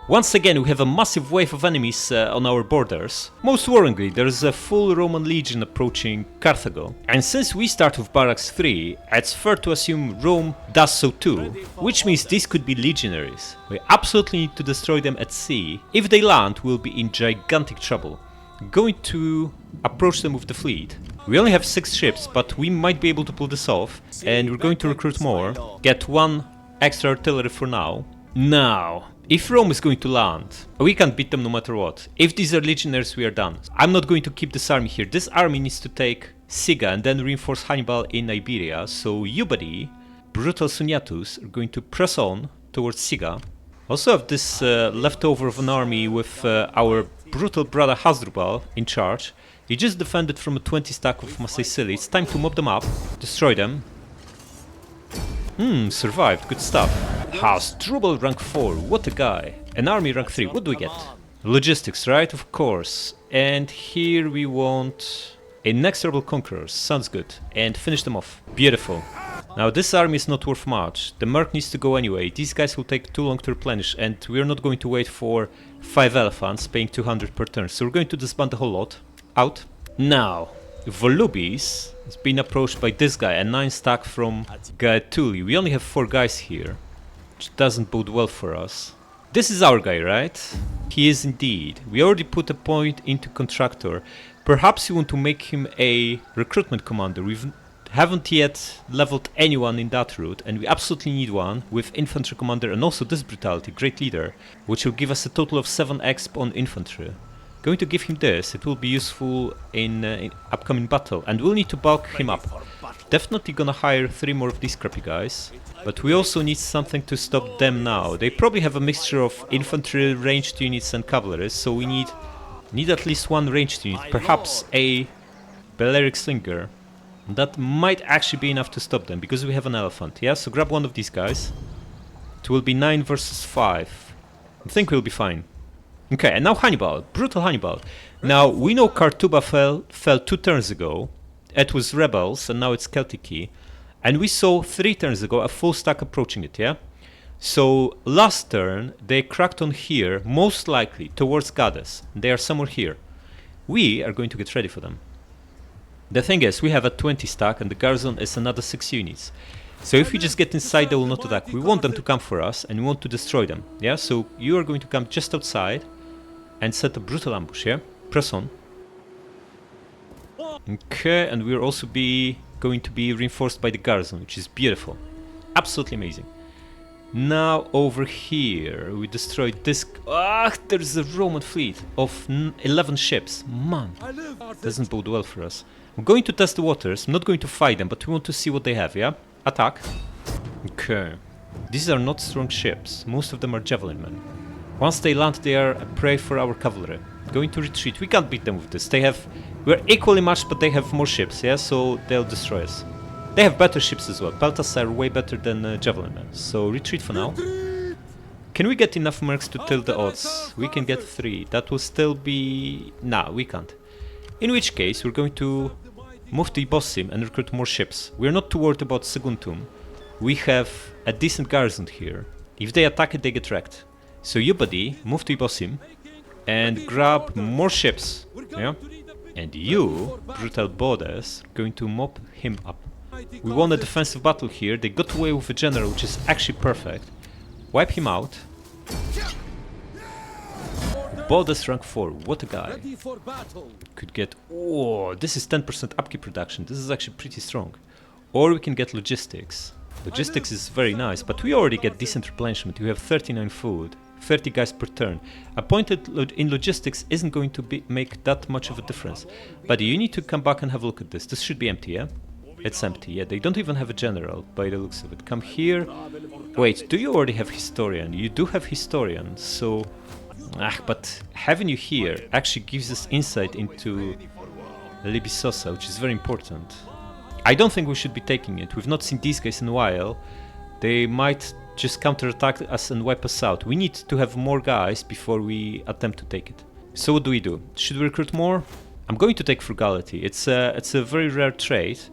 Once again, we have a massive wave of enemies on our borders. Most worryingly, there is a full Roman legion approaching Carthago. And since we start with Barracks 3, it's fair to assume Rome does so too, which means these could be legionaries. We absolutely need to destroy them at sea. If they land, we'll be in gigantic trouble. Going to approach them with the fleet. We only have 6 ships, but we might be able to pull this off, and we're going to recruit more, get 1 extra artillery for now. Now, if Rome is going to land, we can't beat them no matter what. If these are legionaries, we are done. I'm not going to keep this army here. This army needs to take Siga and then reinforce Hannibal in Iberia, so you, buddy, Brutal Suniatus, are going to press on towards Siga. Also have this leftover of an army with our brutal brother Hasdrubal in charge. He just defended from a 20 stack of Massaicili. It's time to mob them up, destroy them. Survived, good stuff. Hasdrubal rank 4, what a guy. An army rank 3, what do we get? Logistics, right? Of course. And here we want inexorable conquerors, sounds good. And finish them off, beautiful. Now this army is not worth much, the Merc needs to go anyway, these guys will take too long to replenish and we're not going to wait for 5 elephants paying 200 per turn, so we're going to disband the whole lot, out. Now, Volubis is being approached by this guy, a 9 stack from Gaetuli. We only have 4 guys here, which doesn't bode well for us. This is our guy, right? He is indeed. We already put a point into Contractor. Perhaps you want to make him a recruitment commander. We haven't yet leveled anyone in that route, and we absolutely need one with infantry commander and also this brutality, great leader, which will give us a total of 7 exp on infantry. Going to give him this, it will be useful in upcoming battle, and we'll need to bulk him up. Definitely gonna hire 3 more of these crappy guys, but we also need something to stop them now. They probably have a mixture of infantry, ranged units and cavalry, so we need at least 1 ranged unit, perhaps a Baliaric slinger. That might actually be enough to stop them, because we have an elephant, yeah? So grab one of these guys. It will be 9 versus 5. I think we'll be fine. Okay, and now Hannibal, brutal Hannibal. Now, we know Kartuba fell 2 turns ago. It was rebels, and now it's Celtic. And we saw 3 turns ago a full stack approaching it, yeah? So, last turn, they cracked on here, most likely, towards Gades. They are somewhere here. We are going to get ready for them. The thing is, we have a 20 stack and the garrison is another 6 units. So if we just get inside, they will not attack. We want them to come for us and we want to destroy them. Yeah, so you are going to come just outside and set a brutal ambush, yeah? Press on. Okay, and we're also going to be reinforced by the garrison, which is beautiful. Absolutely amazing. Now over here, we destroyed this... Ah, there's a Roman fleet of 11 ships. Man, doesn't bode well for us. I'm going to test the waters. I'm not going to fight them, but we want to see what they have, yeah? Attack. Okay. These are not strong ships. Most of them are javelin men. Once they land, they are a prey for our cavalry. Going to retreat. We can't beat them with this. We're equally matched, but they have more ships, yeah? So they'll destroy us. They have better ships as well. Peltas are way better than javelin men. So retreat for now. Can we get enough mercs to tilt the odds? We can get 3. That will still be... Nah, we can't. In which case, we're going to move to Ibosim and recruit more ships. We're not too worried about Saguntum. We have a decent garrison here. If they attack it, they get wrecked. So you, buddy, move to Ibosim and grab more ships. Yeah? And you, brutal Bodes, are going to mop him up. We won a defensive battle here. They got away with a general, which is actually perfect. Wipe him out. Bodes rank 4, what a guy. Could get... Oh, this is 10% upkeep production. This is actually pretty strong. Or we can get logistics. Logistics is very nice, but we already get decent replenishment. We have 39 food, 30 guys per turn. A point in logistics isn't going to make that much of a difference. But you need to come back and have a look at this. This should be empty, yeah? It's empty, yeah. They don't even have a general, by the looks of it. Come here. Wait, do you already have Historian? You do have Historian, so... but having you here actually gives us insight into Libissosa, which is very important. I don't think we should be taking it. We've not seen these guys in a while. They might just counterattack us and wipe us out. We need to have more guys before we attempt to take it. So what do? Should we recruit more? I'm going to take Frugality. It's a very rare trait.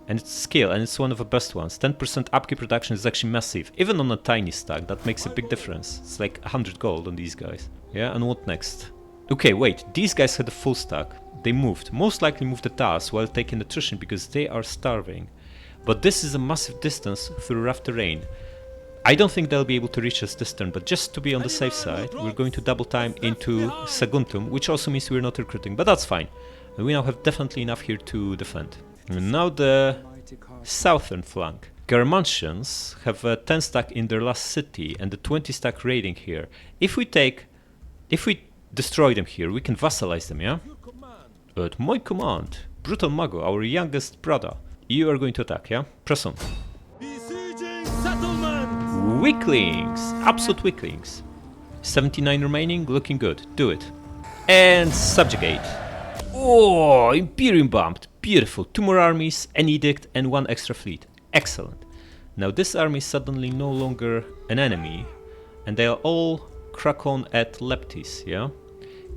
And it's skill, and it's one of the best ones. 10% upkeep reduction is actually massive. Even on a tiny stack, that makes a big difference. It's like 100 gold on these guys. Yeah, and what next? Okay, wait, these guys had a full stack. They moved. Most likely moved the task while taking attrition because they are starving. But this is a massive distance through rough terrain. I don't think they'll be able to reach us this turn, but just to be on the safe side, we're going to double time into Saguntum, which also means we're not recruiting, but that's fine. We now have definitely enough here to defend. And now the southern flank. Garmantians have a 10 stack in their last city and a 20 stack raiding here. If we destroy them here, we can vassalize them, yeah? At my command, Brutal Mago, our youngest brother, you are going to attack, yeah? Press on. Weaklings! Absolute weaklings. 79 remaining, looking good. Do it. And subjugate. Oh, Imperium bumped. Beautiful. 2 more armies, an edict, and 1 extra fleet. Excellent. Now this army is suddenly no longer an enemy, and they are all crack on at Leptis, yeah?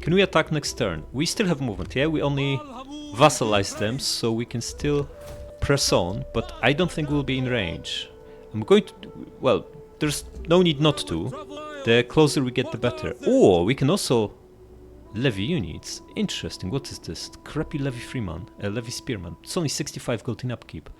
Can we attack next turn? We still have movement, yeah? We only vassalize them, so we can still press on, but I don't think we'll be in range. I'm going to... well, there's no need not to. The closer we get, the better. Oh, we can also levy units. Interesting. What is this? Crappy levy freeman, levy spearman. It's only 65 gold in upkeep.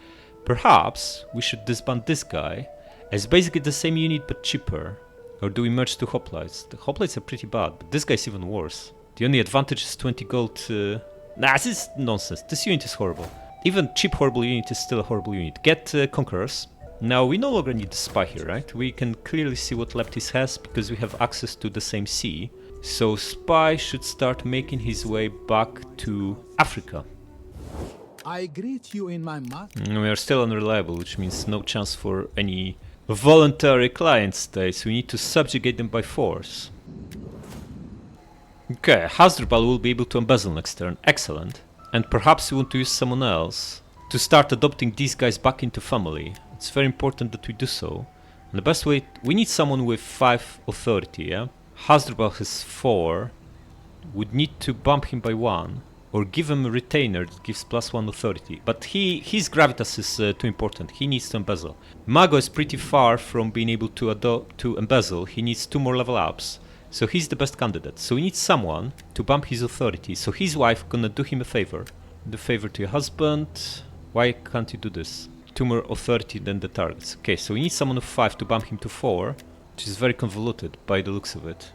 Perhaps we should disband this guy as basically the same unit but cheaper. Or do we merge two hoplites? The hoplites are pretty bad, but this guy's even worse. The only advantage is 20 gold. Nah, this is nonsense. This unit is horrible. Even cheap horrible unit is still a horrible unit. Get Conquerors. Now, we no longer need the spy here, right? We can clearly see what Leptis has because we have access to the same sea. So spy should start making his way back to Africa. I greet you in my We are still unreliable, which means no chance for any voluntary client states. We need to subjugate them by force. Okay, Hasdrubal will be able to embezzle next turn. Excellent. And perhaps we want to use someone else to start adopting these guys back into family. It's very important that we do so. And the best way... we need someone with 5 authority, yeah? Hasdrubal has 4. Would need to bump him by 1. Or give him a retainer that gives +1 authority. But his gravitas is too important. He needs to embezzle. Mago is pretty far from being able to embezzle. He needs 2 more level ups. So he's the best candidate. So we need someone to bump his authority. So his wife gonna do him a favor. Do a favor to your husband. Why can't you do this? 2 more authority than the targets. Okay, so we need someone of 5 to bump him to 4, which is very convoluted by the looks of it.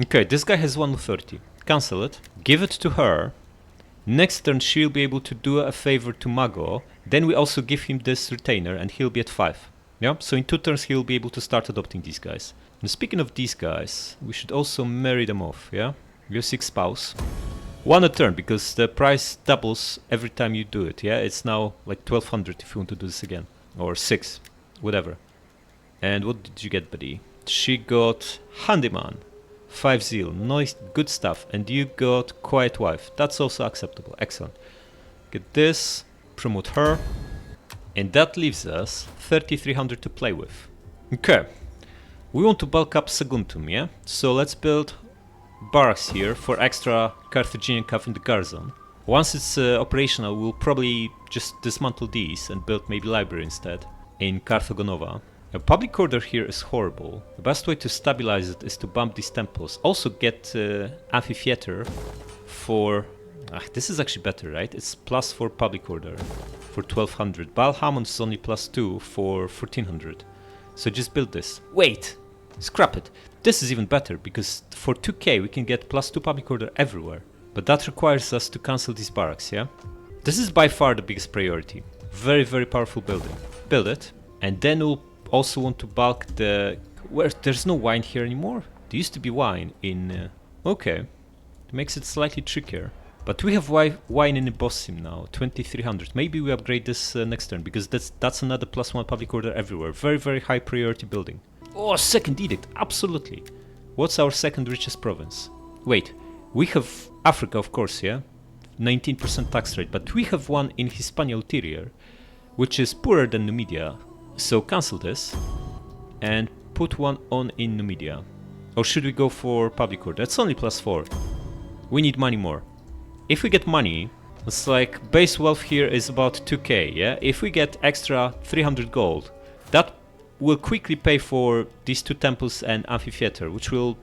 Okay, this guy has 1 authority. Cancel it. Give it to her. Next turn she'll be able to do a favor to Mago. Then we also give him this retainer and he'll be at 5. Yeah, so in 2 turns he'll be able to start adopting these guys. And speaking of these guys, we should also marry them off, yeah? Your 6 spouse. 1 a turn, because the price doubles every time you do it, yeah? It's now like 1200 if you want to do this again. Or 6, whatever. And what did you get, buddy? She got Handyman, 5 zeal, nice, good stuff. And you got Quiet Wife, that's also acceptable, excellent. Get this, promote her. And that leaves us 3300 to play with. Okay. We want to bulk up Saguntum, yeah? So let's build barracks here for extra Carthaginian cav in the garrison. Once it's operational, we'll probably just dismantle these and build maybe library instead in Carthagonova. A public order here is horrible. The best way to stabilize it is to bump these temples. Also get amphitheater for... this is actually better, right? It's +4 public order for 1200. Balhamon is only +2 for 1400. So just build this. Wait! Scrap it. This is even better, because for 2k we can get +2 public order everywhere. But that requires us to cancel these barracks, yeah? This is by far the biggest priority. Very, very powerful building. Build it. And then we'll also want to bulk the... where there's no wine here anymore? There used to be wine in... okay. It makes it slightly trickier. But we have wine in Ibossim now, 2300. Maybe we upgrade this next turn, because that's another +1 public order everywhere. Very, very high priority building. Oh, second edict, absolutely. What's our second richest province? Wait, we have Africa, of course, yeah? 19% tax rate, but we have one in Hispania Ulterior, which is poorer than Numidia. So cancel this and put one on in Numidia. Or should we go for public order? That's only +4. We need money more. If we get money, It's like base wealth here is about 2k, yeah? If we get extra 300 gold, that will quickly pay for these 2 temples and amphitheater, which will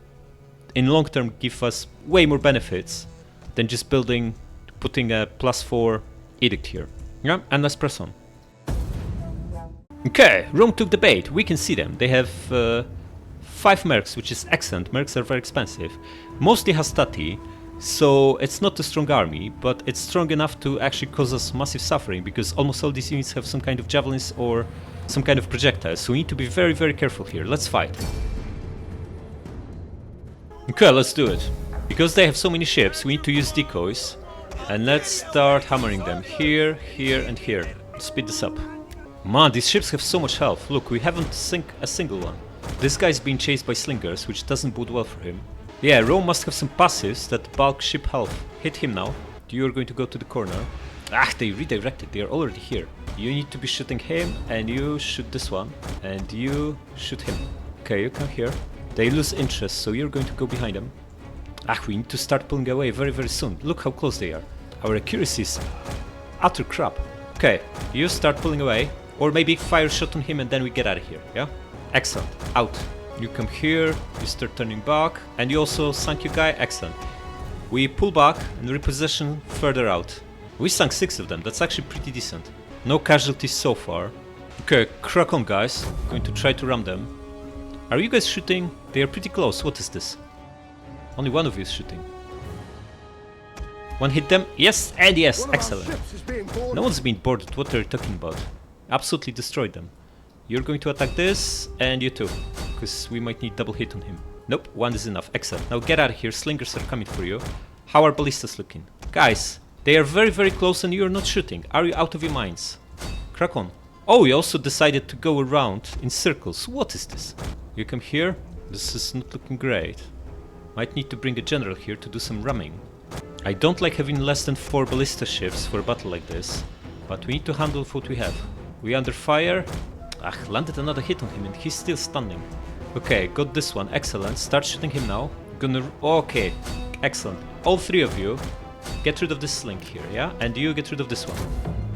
in long term give us way more benefits than just putting a +4 edict here. Yeah, and let's press on. Okay, Rome took the bait, we can see them. They have 5 mercs, which is excellent. Mercs are very expensive. Mostly hastati, so it's not a strong army, but it's strong enough to actually cause us massive suffering, because almost all these units have some kind of javelins or some kind of projectiles, so we need to be very, very careful here. Let's fight. Okay, let's do it. Because they have so many ships, we need to use decoys, and let's start hammering them here, here, and here. Speed this up. Man, these ships have so much health. Look, we haven't sunk a single one. This guy's being chased by slingers, which doesn't bode well for him. Yeah, Rome must have some passives that bulk ship health. Hit him now. You're going to go to the corner. Ah, they redirected. They are already here. You need to be shooting him, and you shoot this one, and you shoot him. Okay, you come here. They lose interest, so you're going to go behind them. Ah, we need to start pulling away very, very soon. Look how close they are. Our accuracy is utter crap. Okay, you start pulling away, or maybe fire shot on him and then we get out of here, yeah? Excellent. Out. You come here, you start turning back, and you also sunk your guy. Excellent. We pull back and reposition further out. We sunk 6 of them, that's actually pretty decent. No casualties so far. Okay, crack on guys. Going to try to ram them. Are you guys shooting? They are pretty close. What is this? Only one of you is shooting. One hit them. Yes, and yes, excellent. No one's been boarded. What are you talking about? Absolutely destroyed them. You're going to attack this, and you too, because we might need double hit on him. Nope, 1 is enough. Excellent. Now get out of here. Slingers are coming for you. How are ballistas looking? Guys, they are very, very close and you are not shooting. Are you out of your minds? Crack on. Oh, you also decided to go around in circles. What is this? You come here. This is not looking great. Might need to bring a general here to do some ramming. I don't like having less than 4 ballista ships for a battle like this, but we need to handle what we have. We under fire. Ah, landed another hit on him and he's still standing. Okay, got this one. Excellent. Start shooting him now. Gonna... Okay, excellent. All 3 of you get rid of this sling here, yeah? And you get rid of this one.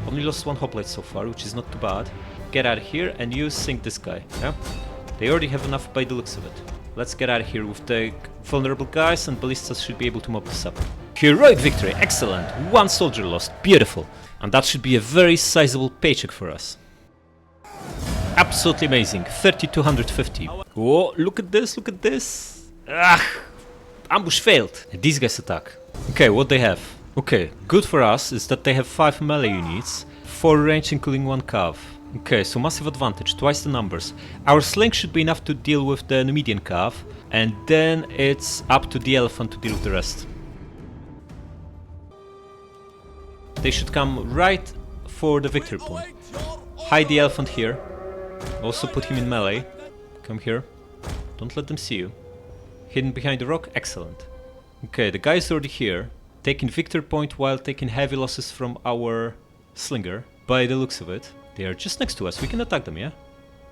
Only lost 1 hoplite so far, which is not too bad. Get out of here and you sink this guy, yeah? They already have enough by the looks of it. Let's get out of here with the vulnerable guys, and ballistas should be able to mop this up. Heroic victory, excellent. 1 soldier lost, beautiful. And that should be a very sizable paycheck for us. Absolutely amazing, 3250. Whoa, look at this, look at this. Ah, ambush failed. These guys attack. Okay, what they have? Okay, good for us is that they have 5 melee units, 4 range including 1 cav. Okay, so massive advantage, twice the numbers. Our sling should be enough to deal with the Numidian cav, and then it's up to the elephant to deal with the rest. They should come right for the victory point. Hide the elephant here. Also put him in melee. Come here. Don't let them see you. Hidden behind the rock, excellent. Okay, the guy is already here, taking victory point while taking heavy losses from our slinger. By the looks of it, they are just next to us, we can attack them, yeah?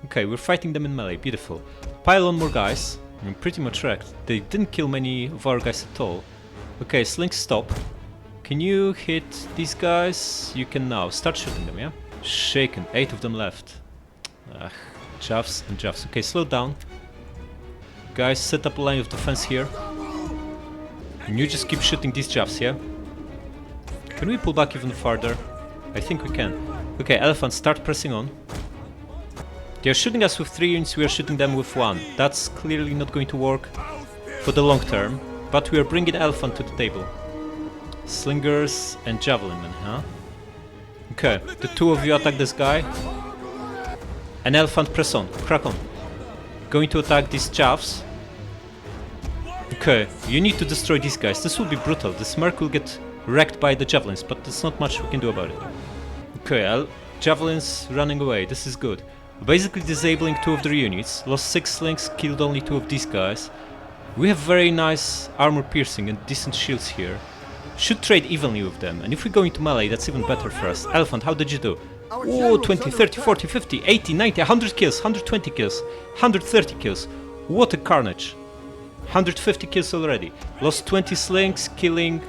Okay, we're fighting them in melee, beautiful. Pile on more guys, I'm pretty much wrecked. They didn't kill many of our guys at all. Okay, slings stop. Can you hit these guys? You can now, start shooting them, yeah? Shaken, 8 of them left. Ugh, jaffs and jaffs. Okay, slow down. Guys, set up a line of defense here. And you just keep shooting these jaffs, yeah? Can we pull back even farther? I think we can. Okay, elephants, start pressing on. They are shooting us with 3 units, we are shooting them with 1. That's clearly not going to work for the long term. But we are bringing elephant to the table. Slingers and javelin men, huh? Okay, the 2 of you attack this guy. An elephant, press on, crack on. Going to attack these chaffs. Okay, you need to destroy these guys. This will be brutal. This merc will get wrecked by the javelins, but there's not much we can do about it. Okay, javelins running away. This is good. Basically disabling 2 of their units. Lost 6 slings, killed only 2 of these guys. We have very nice armor piercing and decent shields here. Should trade evenly with them, and if we go into melee, that's even better for us. Elephant, how did you do? Oh, 20, 30, 40, 50, 80, 90, 100 kills, 120 kills, 130 kills. What a carnage. 150 kills already. Lost 20 slings, killing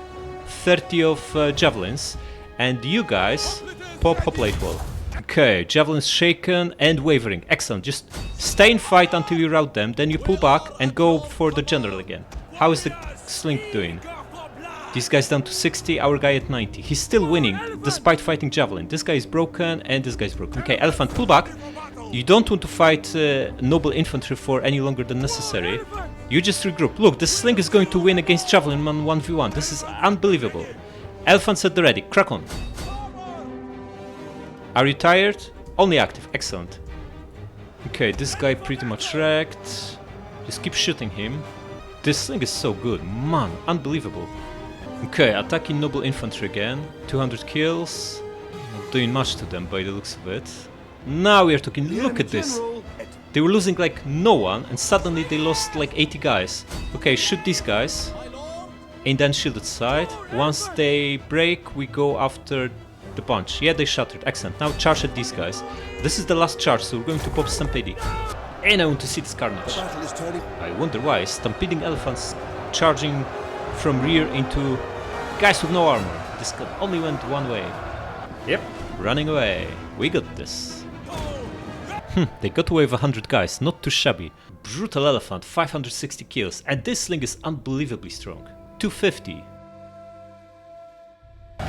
30 of javelins. And you guys, pop hoplite wall. Okay, javelins shaken and wavering. Excellent. Just stay in fight until you rout them, then you pull back and go for the general again. How is the sling doing? This guy's down to 60, our guy at 90. He's still winning despite fighting javelin. This guy is broken and this guy's broken. Okay, elephant, pull back. You don't want to fight noble infantry for any longer than necessary. You just regroup. Look, the sling is going to win against javelin man 1v1. This is unbelievable. Elephants at the ready. Crack on. Are you tired? Only active. Excellent. Okay, this guy pretty much wrecked. Just keep shooting him. This sling is so good. Man, unbelievable. Okay, attacking noble infantry again. 200 kills. Not doing much to them by the looks of it. Now we are talking. Look at this. They were losing like no one and suddenly they lost like 80 guys. Okay, shoot these guys. And then shielded side. Once they break, we go after the bunch. Yeah, they shattered. Excellent. Now charge at these guys. This is the last charge, so we're going to pop Stampede. And I want to see this carnage. I wonder why. Stampeding elephants charging from rear into guys with no armor. This only went one way. Yep, running away. We got this. They got away with 100 guys, not too shabby. Brutal elephant, 560 kills. And this sling is unbelievably strong. 250.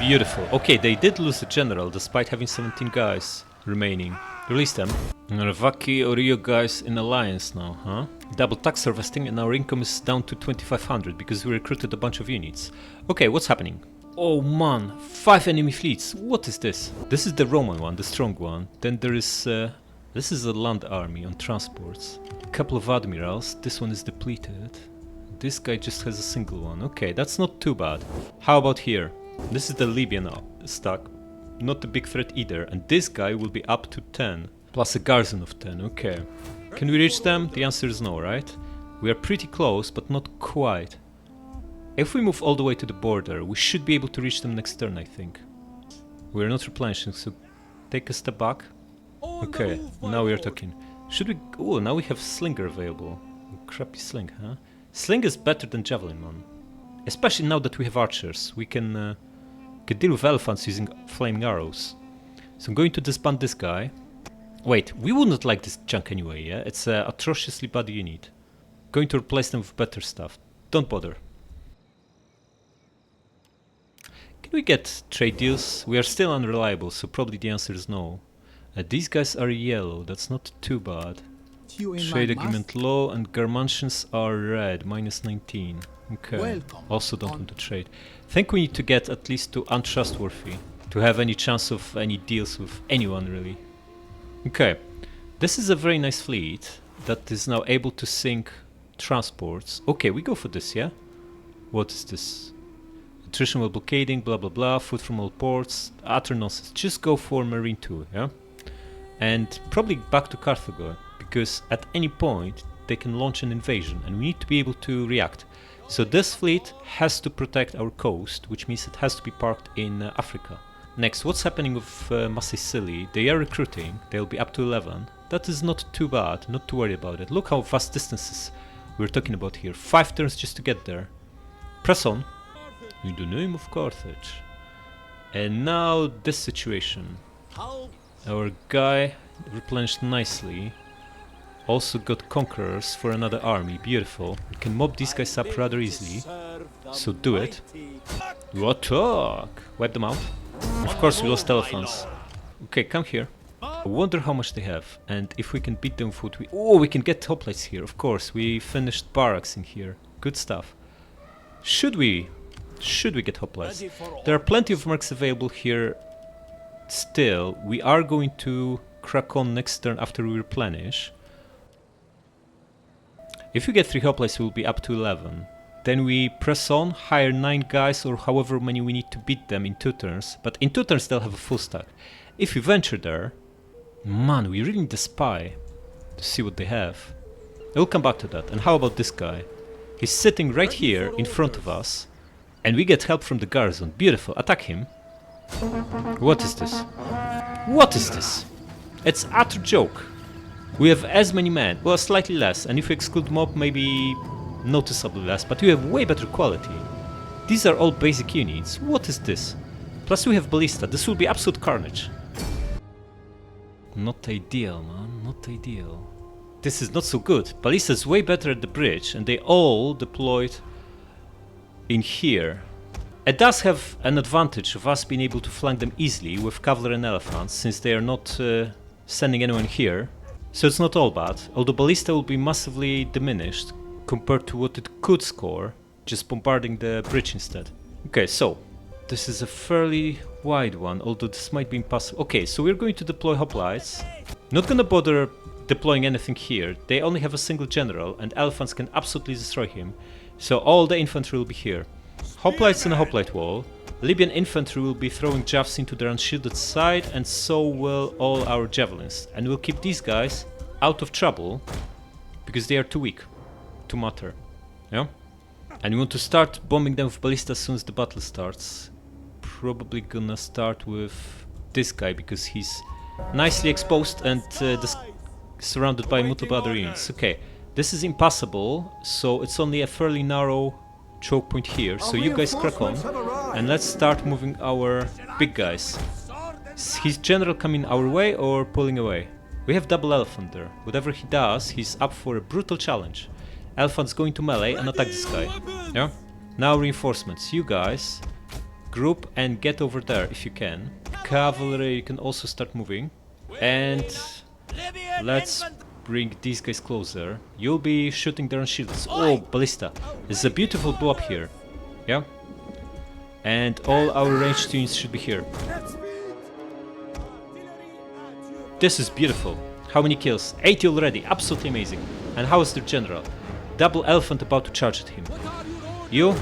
Beautiful. Okay, they did lose the general despite having 17 guys remaining. Release them. Ravaki Orio guys in alliance now, huh? Double tax harvesting and our income is down to 2500 because we recruited a bunch of units. Okay, what's happening? Oh man, 5 enemy fleets. What is this? This is the Roman one, the strong one. Then there is... this is a land army on transports. A couple of admirals. This one is depleted. This guy just has a single one. Okay, that's not too bad. How about here? This is the Libyan stack. Not a big threat either. And this guy will be up to 10. Plus a garrison of 10. Okay. Can we reach them? The answer is no, right? We are pretty close, but not quite. If we move all the way to the border, we should be able to reach them next turn, I think. We are not replenishing, so take a step back. Okay, now we are talking. Should we... Oh, now we have Slinger available. Crappy Sling, huh? Sling is better than Javelin, man. Especially now that we have archers. We can deal with elephants using flaming arrows. So I'm going to disband this guy. Wait, we would not like this junk anyway, yeah? It's an atrociously bad unit. Going to replace them with better stuff. Don't bother. Can we get trade deals? We are still unreliable, so probably the answer is no. These guys are yellow, that's not too bad. Trade agreement low and Garmantians are red, minus 19. Okay, welcome. Also don't want to trade. Think we need to get at least to untrustworthy to have any chance of any deals with anyone really. Okay, this is a very nice fleet that is now able to sink transports. Okay, we go for this, yeah? What is this? Attrition while blockading, blah blah blah, food from all ports, utter nonsense. Just go for Marine 2, yeah? And probably back to Carthage, because at any point they can launch an invasion and we need to be able to react. So this fleet has to protect our coast, which means it has to be parked in Africa. Next, what's happening with Massicili? They are recruiting, they'll be up to 11. That is not too bad, not to worry about it. Look how vast distances we're talking about here. 5 turns just to get there. Press on. In the name of Carthage. And now this situation. Our guy replenished nicely. Also got conquerors for another army. Beautiful. We can mob these guys up rather easily. So do it. Attack! Wipe them out. Of course we lost elephants. Okay, come here. I wonder how much they have. And if we can beat them with what we... Oh, we can get hoplites here. Of course, we finished barracks in here. Good stuff. Should we get hoplites? There are plenty of mercs available here. Still, we are going to crack on next turn after we replenish. If we get 3 hoplites, we'll be up to 11. Then we press on, hire 9 guys or however many we need to beat them in 2 turns. But in 2 turns they'll have a full stack. If we venture there, man, we really need a spy to see what they have. We'll come back to that. And how about this guy? He's sitting right here in front of us. And we get help from the garrison. Beautiful. Attack him. What is this? What is this? It's utter joke. We have as many men, well slightly less, and if we exclude mob maybe noticeably less, but we have way better quality. These are all basic units. What is this? Plus we have ballista. This will be absolute carnage. Not ideal, man. Not ideal. This is not so good. Ballista is way better at the bridge, and they all deployed in here. It does have an advantage of us being able to flank them easily with cavalry and elephants, since they are not sending anyone here. So it's not all bad, although ballista will be massively diminished compared to what it could score, just bombarding the bridge instead. Okay, so this is a fairly wide one, although this might be impossible. Okay, so we're going to deploy hoplites. Not gonna bother deploying anything here. They only have a single general, and elephants can absolutely destroy him. So all the infantry will be here. Hoplites in a hoplite wall. Libyan infantry will be throwing javelins into their unshielded side, and so will all our javelins. And we'll keep these guys out of trouble, because they are too weak to matter. Yeah? And we want to start bombing them with ballista as soon as the battle starts. Probably gonna start with this guy, because he's nicely exposed and surrounded by multiple other units. Okay, this is impossible, so it's only a fairly narrow choke point here. So you guys crack on, and let's start moving our big guys. Is his general coming our way or pulling away? We have double elephant there. Whatever he does, he's up for a brutal challenge. Elephant's going to melee and attack this guy. Yeah? Now reinforcements. You guys group and get over there if you can. Cavalry, you can also start moving. And let's bring these guys closer. You'll be shooting their shields. Oh, ballista. This is a beautiful blow up here. Yeah? And all our ranged units should be here. This is beautiful. How many kills? 80 already. Absolutely amazing. And how is their general? Double elephant about to charge at him. You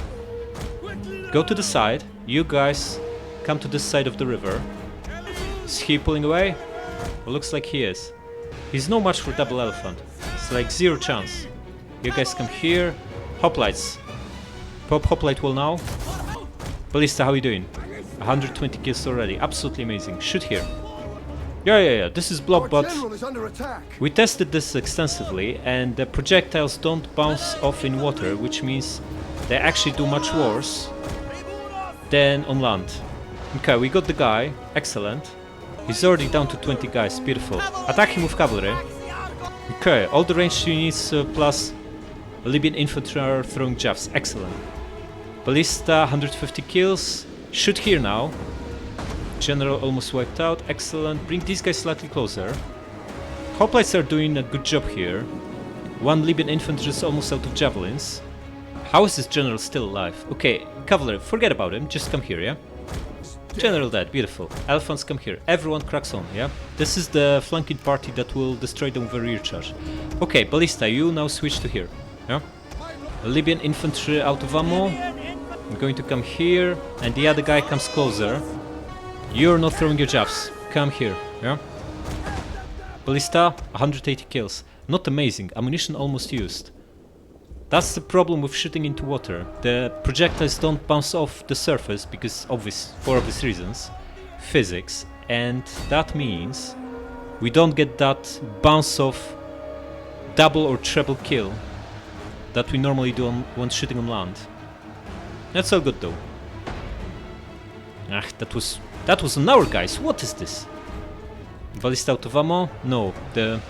go to the side. You guys come to this side of the river. Is he pulling away? Well, looks like he is. He's no match for double elephant. It's like zero chance. You guys come here. Hoplites. Pop hoplite wall now. Ballista, how are you doing? 120 kills already. Absolutely amazing. Shoot here. Yeah. This is blob, but we tested this extensively, and the projectiles don't bounce off in water, which means they actually do much worse than on land. Okay, we got the guy. Excellent. He's already down to 20 guys. Beautiful. Attack him with cavalry. Okay, all the ranged units plus Libyan infantry are throwing jabs. Excellent. Ballista, 150 kills. Shoot here now. General almost wiped out. Excellent. Bring these guys slightly closer. Hoplites are doing a good job here. One Libyan infantry is almost out of javelins. How is this general still alive? Okay, cavalry, forget about him. Just come here, yeah? General dead, beautiful. Elephants, come here. Everyone cracks on, yeah? This is the flanking party that will destroy them with a rear charge. Okay, ballista, you now switch to here, yeah? Libyan infantry out of ammo. I'm going to come here, and the other guy comes closer. You're not throwing your jabs. Come here, yeah? Ballista, 180 kills. Not amazing, ammunition almost used. That's the problem with shooting into water. The projectiles don't bounce off the surface because for obvious reasons. Physics. And that means we don't get that bounce off double or treble kill that we normally do when shooting on land. That's all good though. Ah, that was on our guys. What is this? Ballista out of ammo? No, the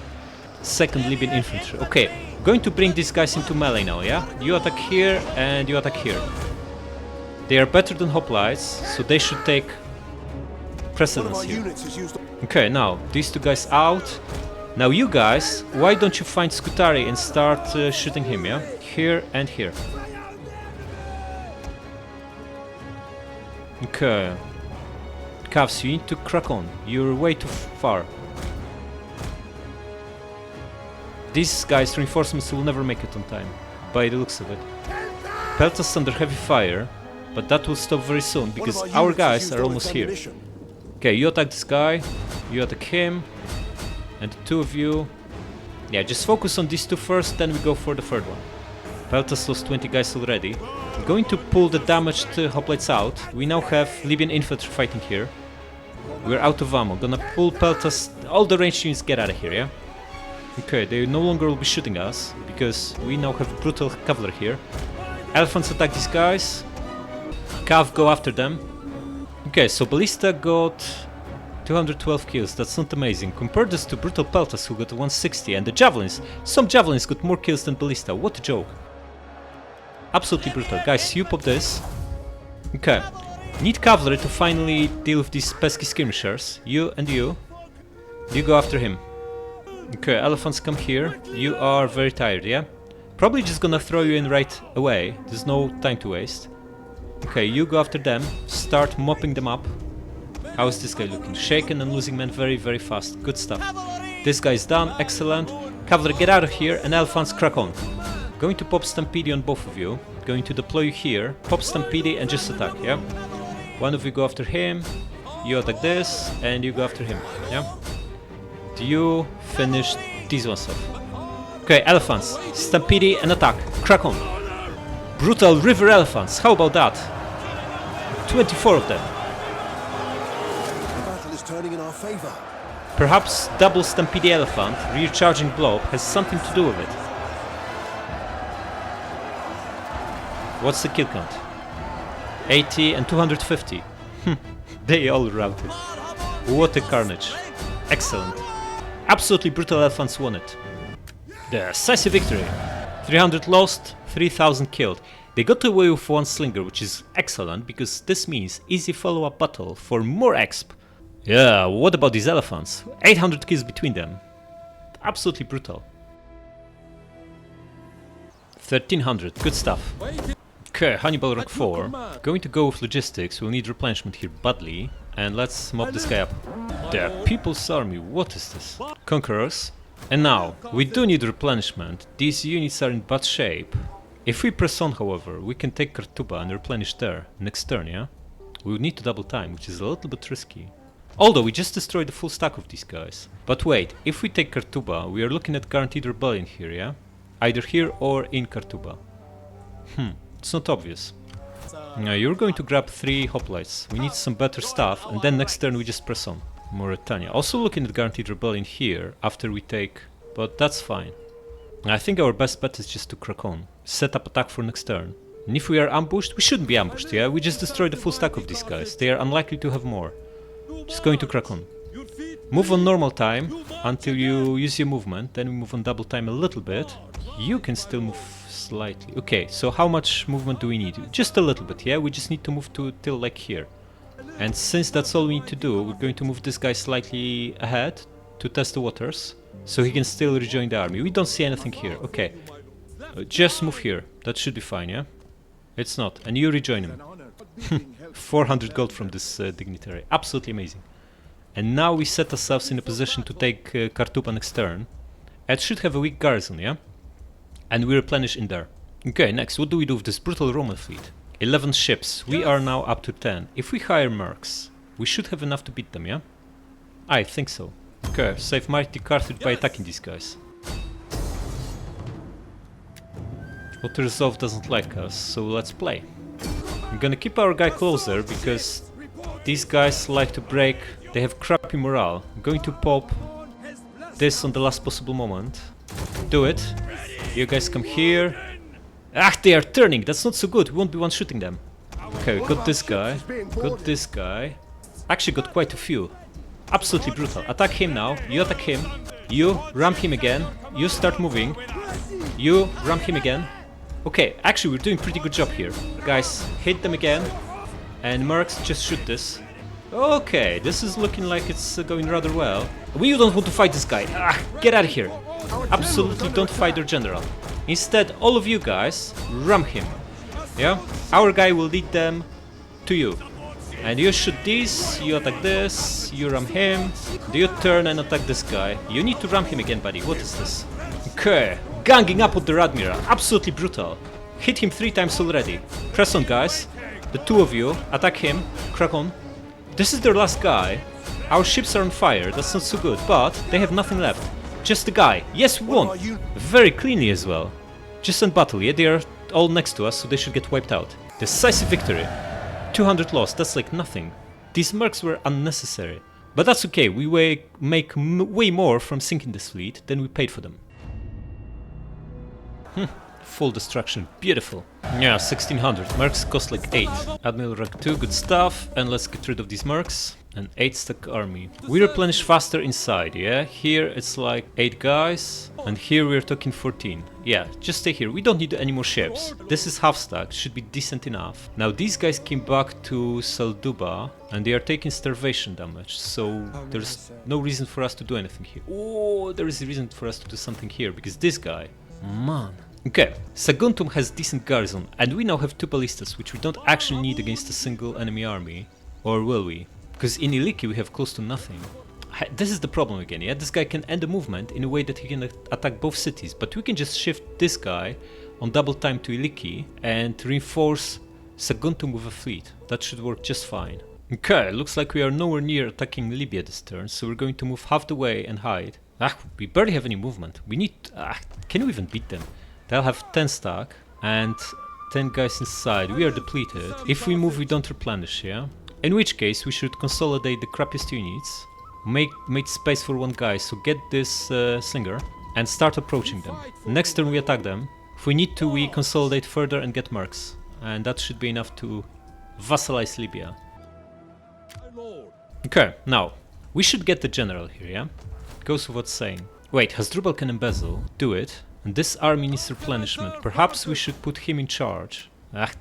second Libyan infantry. Okay, going to bring these guys into melee now, yeah? You attack here and you attack here. They are better than hoplites, so they should take precedence here. Okay, now, these two guys out. Now you guys, why don't you find Scutari and start shooting him, yeah? Here and here. Okay. Cavs, you need to crack on. You're way too far. These guys, reinforcements, will never make it on time, by the looks of it. Peltas under heavy fire, but that will stop very soon, because our guys are almost here. Okay, you attack this guy, you attack him, and the two of you... Yeah, just focus on these two first, then we go for the third one. Peltas lost 20 guys already. I'm going to pull the damaged hoplites out. We now have Libyan infantry fighting here. We're out of ammo. Gonna pull Peltas. All the ranged units get out of here, yeah? Okay, they no longer will be shooting us, because we now have brutal cavalry here. Elephants attack these guys. Cav go after them. Okay, so Ballista got 212 kills, that's not amazing. Compare this to Brutal Peltas, who got 160, and the Javelins. Some Javelins got more kills than Ballista, what a joke. Absolutely brutal. Guys, you pop this. Okay. Need Cavalry to finally deal with these pesky skirmishers. You and you. You go after him. Okay, Elephants come here. You are very tired, yeah? Probably just gonna throw you in right away. There's no time to waste. Okay, you go after them. Start mopping them up. How is this guy looking? Shaken and losing men very, very fast. Good stuff. This guy is done. Excellent. Cavalry, get out of here, and Elephants, crack on. Going to pop Stampede on both of you. Going to deploy you here. Pop Stampede and just attack, yeah? One of you go after him. You attack this, and you go after him, yeah? Do you finish these ones off? Okay, Elephants, Stampede and attack. Crack on. Brutal River Elephants, how about that? 24 of them. The battle is turning in our favor. Perhaps double Stampede Elephant, rear charging blob, has something to do with it. What's the kill count? 80 and 250. They all routed. What a carnage. Excellent. Absolutely brutal Elephants won it. Decisive victory. 300 lost, 3000 killed. They got away with one slinger, which is excellent, because this means easy follow-up battle for more exp. Yeah, what about these Elephants? 800 kills between them. Absolutely brutal. 1300, good stuff. Okay, Hannibal rank 4. Going to go with logistics, we'll need replenishment here badly. And let's mop this guy up. The People's Army, what is this? Conquerors. And now, we do need replenishment. These units are in bad shape. If we press on, however, we can take Kartuba and replenish there, next turn, yeah? We would need to double time, which is a little bit risky. Although we just destroyed the full stack of these guys. But wait, if we take Kartuba, we are looking at guaranteed rebellion here, yeah? Either here or in Kartuba. It's not obvious. Now you're going to grab 3 hoplites. We need some better stuff, and then next turn we just press on. Mauritania. Also looking at guaranteed rebellion here after we take, but that's fine. I think our best bet is just to crack on. Set up attack for next turn. And if we are ambushed, we shouldn't be ambushed, yeah? We just destroyed the full stack of these guys. They are unlikely to have more. Just going to crack on. Move on normal time until you use your movement, then we move on double time a little bit. You can still move slightly. Okay, so how much movement do we need? Just a little bit, yeah? We just need to move to till like here. And since that's all we need to do, we're going to move this guy slightly ahead to test the waters, so he can still rejoin the army. We don't see anything here. Okay, just move here. That should be fine, yeah? It's not. And you rejoin him. 400 gold from this dignitary. Absolutely amazing. And now we set ourselves in a position to take Kartuba next turn. It should have a weak garrison, yeah? And we replenish in there. Okay, next, what do we do with this brutal Roman fleet? 11 ships. We are now up to 10. If we hire mercs, we should have enough to beat them, yeah? I think so. Okay, save mighty Carthage by attacking these guys. Water Resolve doesn't like us, so let's play. I'm gonna keep our guy closer because these guys like to break. They have crappy morale. I'm going to pop this on the last possible moment. Do it. You guys come here. Ah, they are turning. That's not so good. We won't be one-shooting them. Okay, we got this guy. Got this guy. Actually got quite a few. Absolutely brutal. Attack him now. You attack him. You ram him again. You start moving. You ram him again. Okay, actually we're doing pretty good job here. Guys, hit them again. And mercs, just shoot this. Okay, this is looking like it's going rather well. We don't want to fight this guy. Ah, get out of here. Absolutely don't fight their general. Instead, all of you guys, ram him. Yeah? Our guy will lead them to you. And you shoot this, you attack this, you ram him. You turn and attack this guy. You need to ram him again, buddy. What is this? Okay, ganging up with the Radmira. Absolutely brutal. Hit him 3 times already. Press on, guys. The 2 of you, attack him. Crack on. This is their last guy. Our ships are on fire. That's not so good, but they have nothing left. Just the guy. Yes, we won. Very cleanly as well. Just in battle, yeah? They are all next to us, so they should get wiped out. Decisive victory. 200 lost, that's like nothing. These mercs were unnecessary. But that's okay, we make way more from sinking this fleet than we paid for them. Full destruction, beautiful. Yeah, 1600. Mercs cost like 8. Admiral rank 2, good stuff. And let's get rid of these mercs. An 8-stack army. We replenish faster inside, yeah? Here it's like 8 guys. And here we're talking 14. Yeah, just stay here. We don't need any more ships. This is half stack, should be decent enough. Now these guys came back to Salduba and they are taking starvation damage. So there's no reason for us to do anything here. Oh, there is a reason for us to do something here because this guy, man. Okay, Saguntum has decent garrison and we now have 2 ballistas which we don't actually need against a single enemy army. Or will we? Because in Iliki we have close to nothing. This is the problem again, yeah? This guy can end the movement in a way that he can attack both cities, but we can just shift this guy on double time to Iliki and reinforce Saguntum with a fleet. That should work just fine. Okay, looks like we are nowhere near attacking Libya this turn, so we're going to move half the way and hide. We barely have any movement. We need... can we even beat them? They'll have 10 stack and 10 guys inside. We are depleted. If we move, we don't replenish, yeah? In which case, we should consolidate the crappiest units, make space for one guy, so get this slinger, and start approaching them. Next turn we attack them. If we need to, we consolidate further and get mercs. And that should be enough to vassalize Libya. Okay, now, we should get the general here, yeah? Goes without saying. Wait, Hasdrubal can embezzle, do it. And this army needs replenishment. Perhaps we should put him in charge.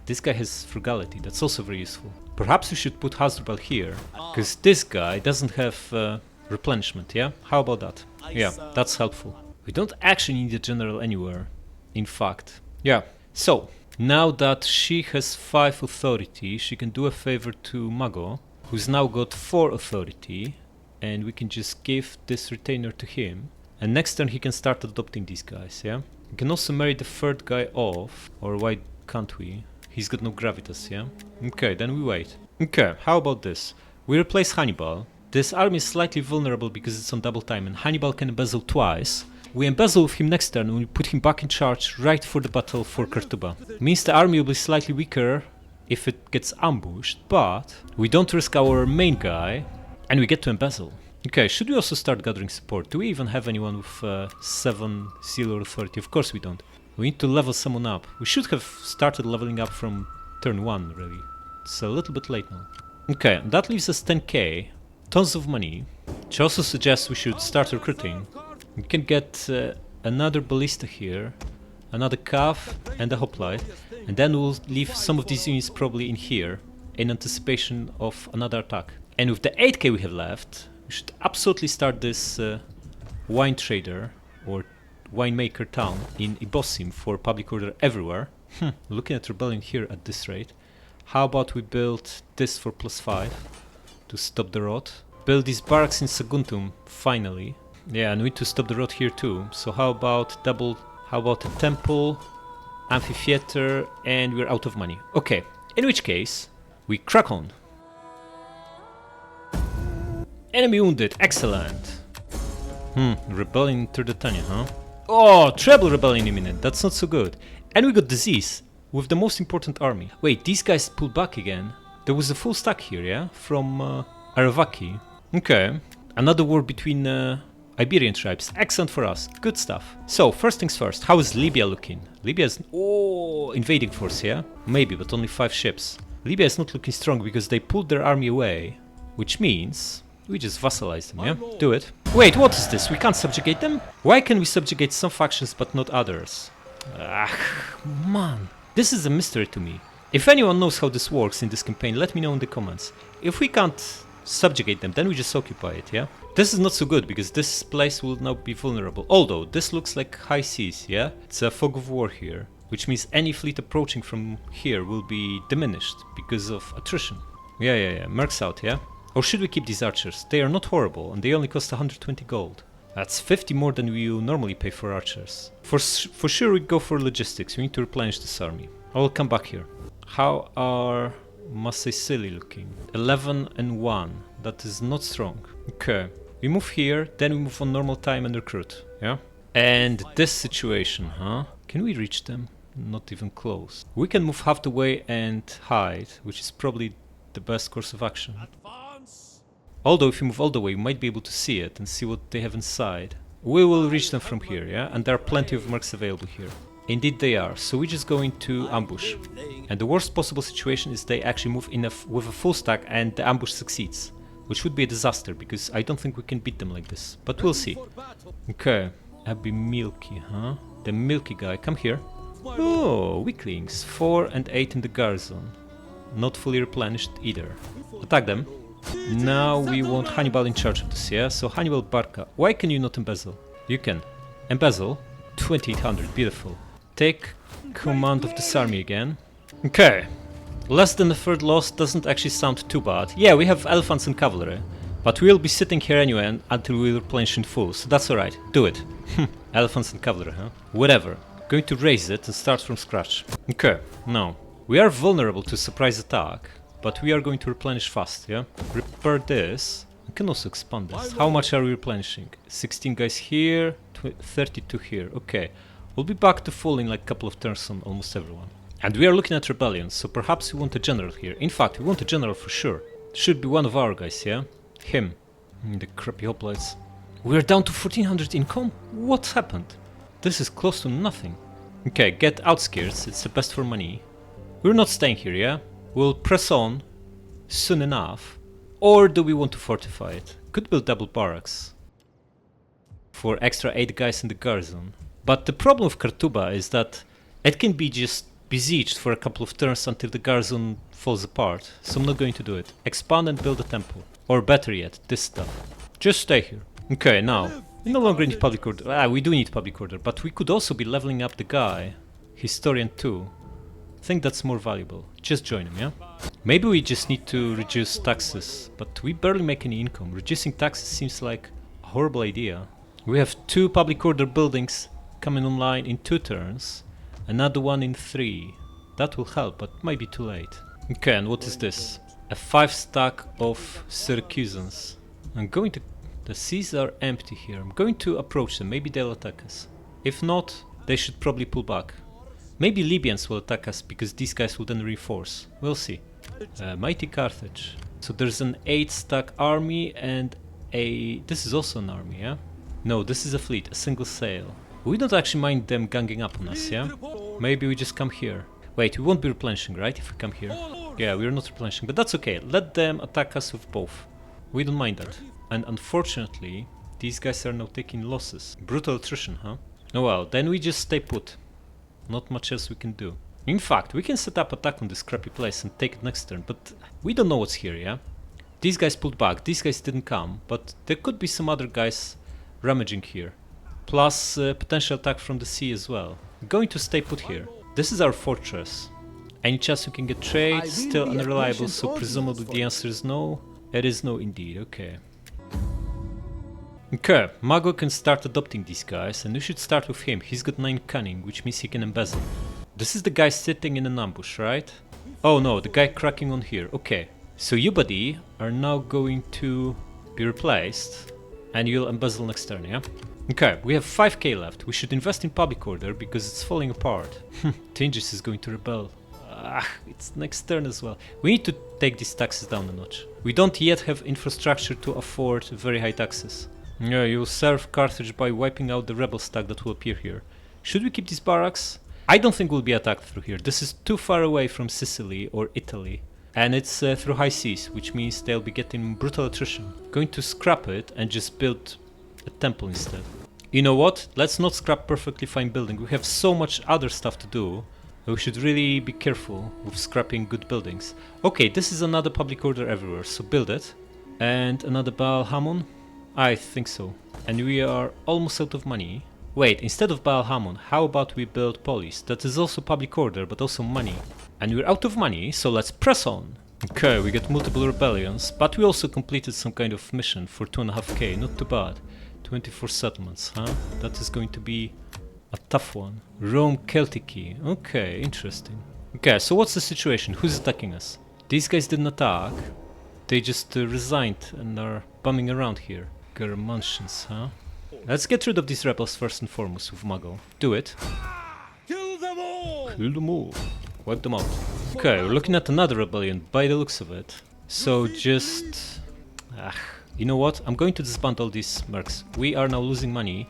This guy has frugality, that's also very useful. Perhaps we should put Hasdrubal here, because this guy doesn't have replenishment, yeah? How about that? Yeah, that's helpful. We don't actually need a general anywhere, in fact. Yeah, so, now that she has 5 authority, she can do a favor to Mago, who's now got 4 authority, and we can just give this retainer to him. And next turn he can start adopting these guys, yeah? We can also marry the 3rd guy off, or why can't we? He's got no gravitas, yeah? Okay, then we wait. Okay, how about this? We replace Hannibal. This army is slightly vulnerable because it's on double time and Hannibal can embezzle twice. We embezzle with him next turn and we put him back in charge right for the battle for Kartuba. Means the army will be slightly weaker if it gets ambushed, but we don't risk our main guy and we get to embezzle. Okay, should we also start gathering support? Do we even have anyone with 7 Sealer authority? Of course we don't. We need to level someone up. We should have started leveling up from turn 1, really. It's a little bit late now. Okay, that leaves us 10k. Tons of money. Which also suggests we should start recruiting. We can get another ballista here, another calf and a hoplite. And then we'll leave some of these units probably in here, in anticipation of another attack. And with the 8k we have left, we should absolutely start this wine trader, or winemaker town in Ibosim for public order everywhere. Looking at rebellion here at this rate. How about we build this for +5 to stop the rot? Build these barracks in Saguntum, finally. Yeah, and we need to stop the rot here too. So how about a temple, amphitheater, and we're out of money. Okay, in which case, we crack on. Enemy wounded, excellent. Rebellion in Turdetania, huh? Oh, treble rebellion imminent, that's not so good. And we got disease, with the most important army. Wait, these guys pulled back again. There was a full stack here, yeah? From Aravaki. Okay, another war between Iberian tribes. Excellent for us, good stuff. So, first things first, how is Libya looking? Libya is... oh, invading force, yeah? Maybe, but only 5 ships. Libya is not looking strong because they pulled their army away. Which means... we just vassalize them, yeah? Do it. Wait, what is this? We can't subjugate them? Why can we subjugate some factions but not others? Man. This is a mystery to me. If anyone knows how this works in this campaign, let me know in the comments. If we can't subjugate them, then we just occupy it, yeah? This is not so good, because this place will now be vulnerable. Although, this looks like high seas, yeah? It's a fog of war here, which means any fleet approaching from here will be diminished because of attrition. Yeah, mercs out, yeah? Or should we keep these archers? They are not horrible, and they only cost 120 gold. That's 50 more than we normally pay for archers. For sure we go for logistics, we need to replenish this army. I will come back here. How are Massaisili looking? 11 and 1, that is not strong. Okay, we move here, then we move on normal time and recruit, yeah? And this situation, huh? Can we reach them? Not even close. We can move half the way and hide, which is probably the best course of action. Although if you move all the way, you might be able to see it and see what they have inside. We will reach them from here, yeah? And there are plenty of mercs available here. Indeed they are, so we're just going to ambush. And the worst possible situation is they actually move in with a full stack and the ambush succeeds. Which would be a disaster, because I don't think we can beat them like this. But we'll see. Okay, Abby Milky, huh? The Milky guy, come here. Oh, weaklings, 4 and 8 in the garrison. Not fully replenished either. Attack them. Now we want Hannibal in charge of this, yeah? So Hannibal Barca, why can you not embezzle? You can. Embezzle. 2800, beautiful. Take command of this army again. Okay. Less than a third loss doesn't actually sound too bad. Yeah, we have elephants and cavalry. But we'll be sitting here anyway until we replenish in full, so that's alright. Do it. Elephants and cavalry, huh? Whatever. Going to raise it and start from scratch. Okay, now. We are vulnerable to surprise attack, but we are going to replenish fast, yeah? Repair this. We can also expand this. How much are we replenishing? 16 guys here, 32 here. Okay. We'll be back to full in like a couple of turns on almost everyone. And we are looking at rebellions, so perhaps we want a general here. In fact, we want a general for sure. Should be one of our guys, yeah? Him. The crappy hoplites. We're down to 1400 income? What happened? This is close to nothing. Okay, get outskirts, it's the best for money. We're not staying here, yeah? We'll press on soon enough. Or do we want to fortify it? Could build double barracks for extra 8 guys in the garrison. But the problem with Kartuba is that it can be just besieged for a couple of turns until the garrison falls apart. So I'm not going to do it. Expand and build a temple. Or better yet, this stuff. Just stay here. Okay, now. We no longer need public order. We do need public order, but we could also be leveling up the guy. Historian 2. I think that's more valuable. Just join him, yeah? Maybe we just need to reduce taxes, but we barely make any income. Reducing taxes seems like a horrible idea. We have 2 public order buildings coming online in 2 turns, another one in 3. That will help, but might be too late. Okay, and what is this? A 5 stack of Syracusans. I'm going to... The seas are empty here. I'm going to approach them. Maybe they'll attack us. If not, they should probably pull back. Maybe Libyans will attack us because these guys will then reinforce. We'll see. Mighty Carthage. So there's an 8 stack army and a... This is also an army, yeah? No, this is a fleet, a single sail. We don't actually mind them ganging up on us, yeah? Maybe we just come here. Wait, we won't be replenishing, right? If we come here. Yeah, we're not replenishing, but that's okay. Let them attack us with both. We don't mind that. And unfortunately, these guys are now taking losses. Brutal attrition, huh? Oh well, then we just stay put. Not much else we can do. In fact, we can set up attack on this crappy place and take it next turn, but we don't know what's here, yeah? These guys pulled back, these guys didn't come, but there could be some other guys rummaging here. Plus potential attack from the sea as well. I'm going to stay put here. This is our fortress. Any chance we can get trade? Still unreliable, so presumably the answer is no. It is no indeed, okay. Okay, Mago can start adopting these guys, and we should start with him. He's got 9 cunning, which means he can embezzle. This is the guy sitting in an ambush, right? Oh no, the guy cracking on here. Okay, so you, buddy, are now going to be replaced, and you'll embezzle next turn, yeah? Okay, we have 5k left. We should invest in public order because it's falling apart. Tingis is going to rebel. It's next turn as well. We need to take these taxes down a notch. We don't yet have infrastructure to afford very high taxes. Yeah, you'll serve Carthage by wiping out the rebel stack that will appear here. Should we keep these barracks? I don't think we'll be attacked through here. This is too far away from Sicily or Italy. And it's through high seas, which means they'll be getting brutal attrition. Going to scrap it and just build a temple instead. You know what? Let's not scrap perfectly fine building. We have so much other stuff to do. We should really be careful with scrapping good buildings. Okay, this is another public order everywhere, so build it. And another Baliaricum? I think so. And we are almost out of money. Wait, instead of Baliaricum, how about we build Polis? That is also public order, but also money. And we're out of money, so let's press on. Okay, we get multiple rebellions, but we also completed some kind of mission for 2.5k, not too bad. 24 settlements, huh? That is going to be a tough one. Rome Celtici, okay, interesting. Okay, so what's the situation? Who's attacking us? These guys didn't attack. They just resigned and are bumming around here. Germantians, huh? Let's get rid of these rebels first and foremost with Mago. Do it. Kill them all! Kill them all. Wipe them out. Okay, we're looking at another rebellion by the looks of it. So just... you know what? I'm going to disband all these mercs. We are now losing money.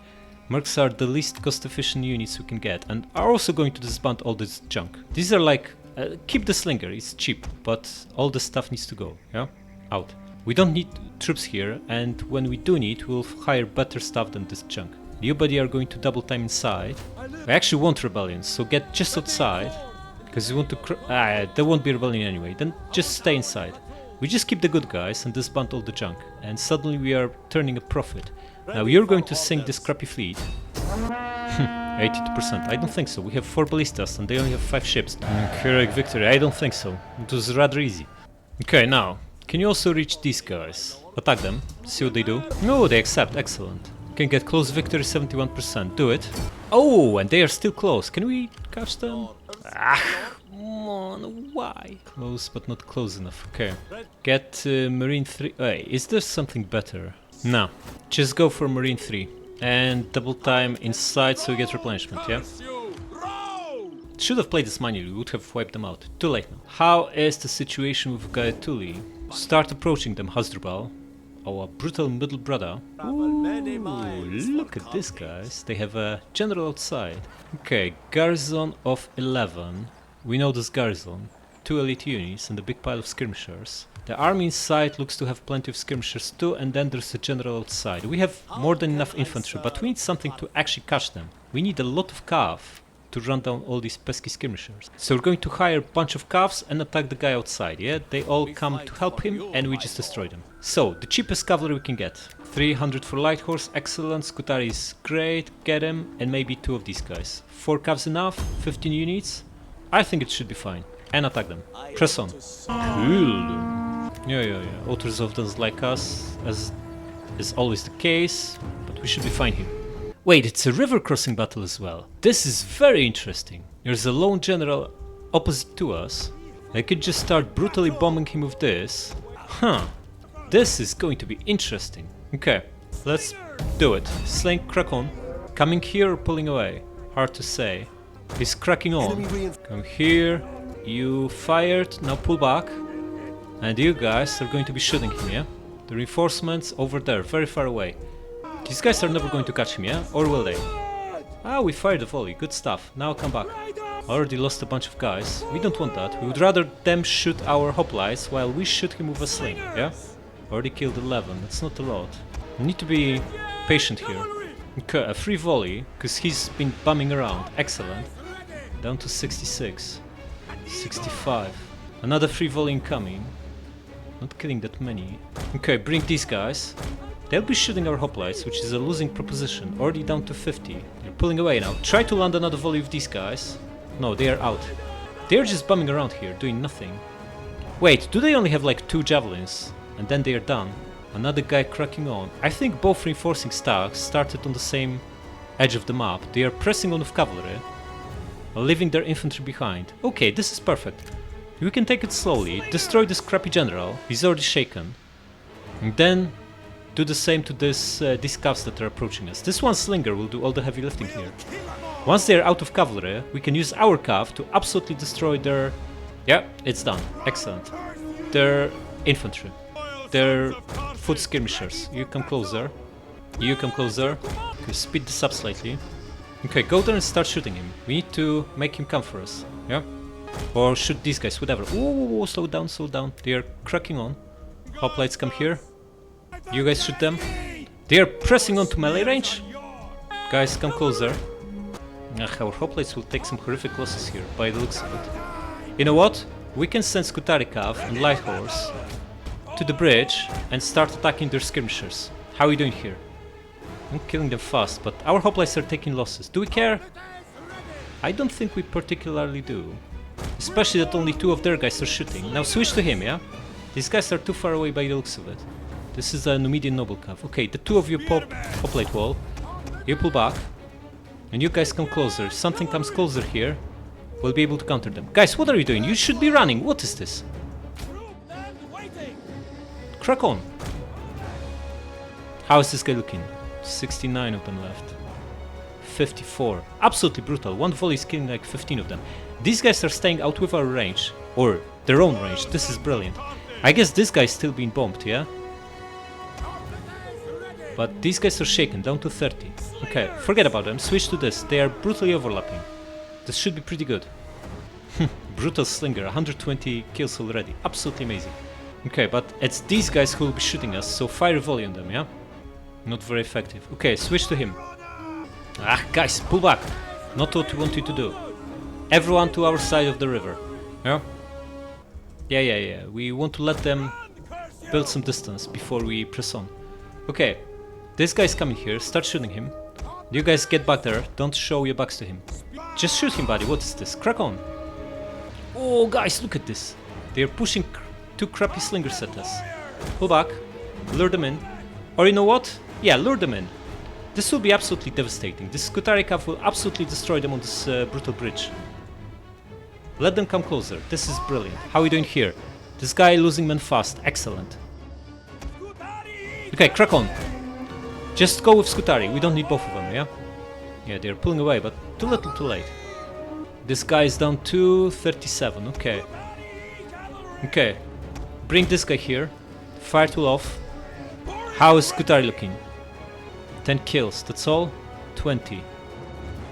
Mercs are the least cost-efficient units we can get, and are also going to disband all this junk. These are like, keep the slinger, it's cheap, but all the stuff needs to go, yeah? Out. We don't need troops here, and when we do need, we'll hire better stuff than this junk. You buddy are going to double time inside. I actually want rebellions, so get just outside, because you want to there won't be rebellion anyway, then just stay inside. We just keep the good guys and disband all the junk, and suddenly we are turning a profit. Now you're going to sink this crappy fleet. 82%, I don't think so. We have 4 ballistas and they only have 5 ships. Heroic victory, I don't think so. It was rather easy. Okay, now, can you also reach these guys? Attack them, see what they do. No, they accept, excellent. Can get close victory 71%, do it. Oh, and they are still close. Can we catch them? Ah, come on, why? Close but not close enough, okay. Get Marine 3. Hey, is there something better? No, just go for Marine 3 and double time inside so you get replenishment, yeah? Should have played this manually, we would have wiped them out. Too late now. How is the situation with Gaetuli? Start approaching them, Hasdrubal. Our brutal middle brother. Ooh, look at this, guys. They have a general outside. Okay, garrison of 11. We know this garrison. 2 elite units and a big pile of skirmishers. The army inside looks to have plenty of skirmishers too, and then there's a general outside. We have more than enough infantry, but we need something to actually catch them. We need a lot of cav to run down all these pesky skirmishers. So we're going to hire a bunch of cavs and attack the guy outside, yeah? They all come to help him and we just destroy them. So, the cheapest cavalry we can get. 300 for light horse, excellent, Scutari is great, get him, and maybe 2 of these guys. 4 cavs enough, 15 units. I think it should be fine. And attack them. Press on. Cool. Yeah. Authors of those like us, as is always the case, but we should be fine here. Wait, it's a river crossing battle as well. This is very interesting. There's a lone general opposite to us. I could just start brutally bombing him with this. Huh. This is going to be interesting. Okay, let's do it. Slaying crack on. Coming here or pulling away? Hard to say. He's cracking on. Come here. You fired, now pull back. And you guys are going to be shooting him, yeah? The reinforcements over there, very far away. These guys are never going to catch him, yeah? Or will they? Ah, we fired a volley, good stuff. Now come back. Already lost a bunch of guys. We don't want that. We would rather them shoot our hoplites while we shoot him with a sling, yeah? Already killed 11, that's not a lot. We need to be patient here. Okay, a free volley, because he's been bumming around. Excellent. Down to 66. 65. Another free volley incoming. Not killing that many. Okay, bring these guys. They'll be shooting our hoplites, which is a losing proposition. Already down to 50. They're pulling away now. Try to land another volley with these guys. No, they are out. They're just bumming around here, doing nothing. Wait, do they only have like 2 javelins? And then they are done. Another guy cracking on. I think both reinforcing stacks started on the same edge of the map. They are pressing on with cavalry, leaving their infantry behind. Okay, this is perfect. We can take it slowly, destroy this crappy general, he's already shaken. And then do the same to these cavs that are approaching us. This one slinger will do all the heavy lifting here. Once they are out of cavalry, we can use our cav to absolutely destroy their... Yeah, it's done. Excellent. Their infantry. Their foot skirmishers. You come closer. You come closer. Okay, speed this up slightly. Okay, go there and start shooting him. We need to make him come for us. Yeah? Or shoot these guys, whatever. Ooh, slow down, slow down. They are cracking on. Hoplites come here. You guys shoot them. They are pressing on to melee range. Guys, come closer. Ugh, our hoplites will take some horrific losses here, by the looks of it. You know what? We can send Scutari Cav and Light Horse to the bridge and start attacking their skirmishers. How are we doing here? I'm killing them fast, but our hoplites are taking losses. Do we care? I don't think we particularly do. Especially that only 2 of their guys are shooting. Now switch to him, yeah? These guys are too far away by the looks of it. This is a Numidian noble cav. Okay, the 2 of you pop hoplite wall. You pull back. And you guys come closer. If something comes closer here, we'll be able to counter them. Guys, what are you doing? You should be running. What is this? Crack on. How is this guy looking? 69 of them left. 54. Absolutely brutal. One volley is killing like 15 of them. These guys are staying out with our range. Or their own range. This is brilliant. I guess this guy is still being bombed, yeah? But these guys are shaken, down to 30. Okay, forget about them, switch to this, they are brutally overlapping. This should be pretty good. Brutal Slinger, 120 kills already, absolutely amazing. Okay, but it's these guys who will be shooting us, so fire volley on them, yeah? Not very effective. Okay, switch to him. Ah, guys, pull back! Not what we want you to do. Everyone to our side of the river, yeah? Yeah, we want to let them build some distance before we press on. Okay, this guy's coming here, start shooting him. You guys get back there, don't show your backs to him. Just shoot him, buddy, what is this? Crack on! Oh, guys, look at this! They're pushing two crappy slingers at us. Pull back, lure them in. Or you know what? Yeah, lure them in. This will be absolutely devastating. This Skutari cav will absolutely destroy them on this brutal bridge. Let them come closer. This is brilliant. How are we doing here? This guy losing men fast. Excellent. Okay, crack on. Just go with Skutari. We don't need both of them, yeah? Yeah, they're pulling away, but too little too late. This guy is down to 37. Okay. Okay. Bring this guy here. Fire tool off. How is Skutari looking? 10 kills. That's all? 20.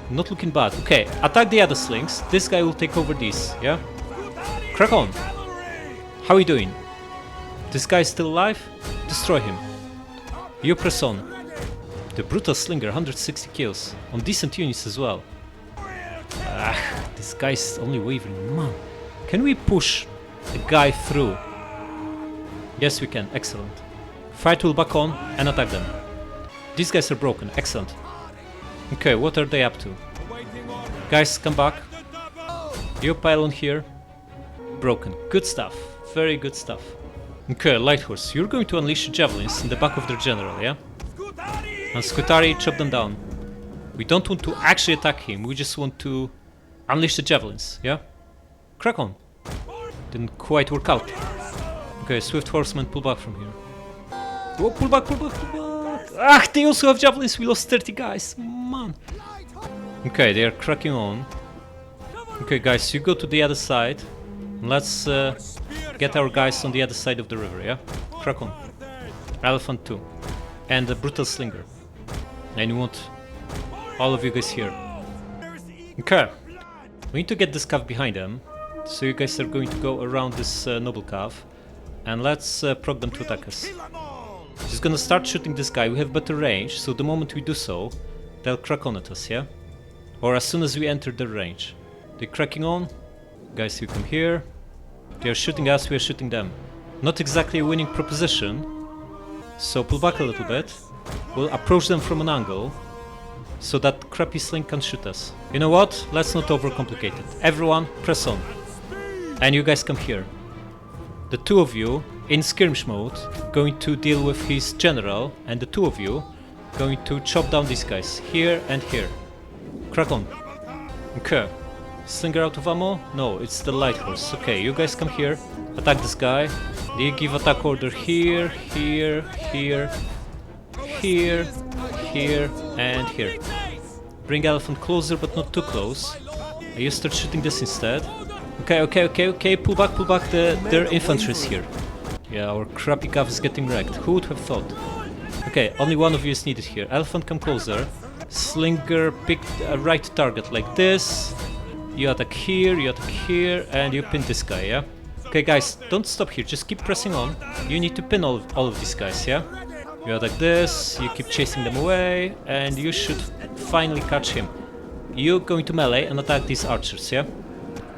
Not looking bad. Okay, attack the other slings. This guy will take over these, yeah? Crack on. How are we doing? This guy is still alive? Destroy him. You press on. The brutal slinger, 160 kills. On decent units as well. Ah, this guy's only wavering. Man. Can we push a guy through? Yes, we can. Excellent. Fire tool back on and attack them. These guys are broken. Excellent. Okay, what are they up to? Guys, come back. You pile on here. Broken. Good stuff. Very good stuff. Okay, Light Horse, you're going to unleash javelins in the back of their general, yeah? And Skutari, chop them down. We don't want to actually attack him, we just want to unleash the javelins, yeah? Crack on. Didn't quite work out. Okay, Swift Horseman, pull back from here. Whoa, pull back, pull back, pull back! Ah, they also have javelins, we lost 30 guys, man! Okay, they are cracking on. Okay, guys, you go to the other side. Let's get our guys on the other side of the river, yeah? Crack on. Elephant 2. And the Brutal Slinger. And you want all of you guys here. Okay. We need to get this cav behind them. So you guys are going to go around this noble cav. And let's proc them to attack us. Just gonna start shooting this guy. We have better range, so the moment we do so, they'll crack on at us, yeah? Or as soon as we enter their range. They're cracking on. Guys, you come here. They are shooting us, we are shooting them. Not exactly a winning proposition. So pull back a little bit. We'll approach them from an angle. So that crappy sling can shoot us. You know what? Let's not overcomplicate it. Everyone, press on. And you guys come here. The two of you, in skirmish mode, going to deal with his general. And the two of you, going to chop down these guys. Here and here. Crack on. Okay. Slinger out of ammo? No, it's the Light Horse. Okay, you guys come here. Attack this guy. They give attack order here, here, here, here, here, and here. Bring Elephant closer, but not too close. You start shooting this instead. Okay, pull back, their infantry is here. Yeah, our crappy cav is getting wrecked. Who would have thought? Okay, only one of you is needed here. Elephant, come closer. Slinger, pick a right target like this. You attack here, and you pin this guy, yeah? Okay, guys, don't stop here, just keep pressing on. You need to pin all of these guys, yeah? You attack this, you keep chasing them away, and you should finally catch him. You're going to melee and attack these archers, yeah?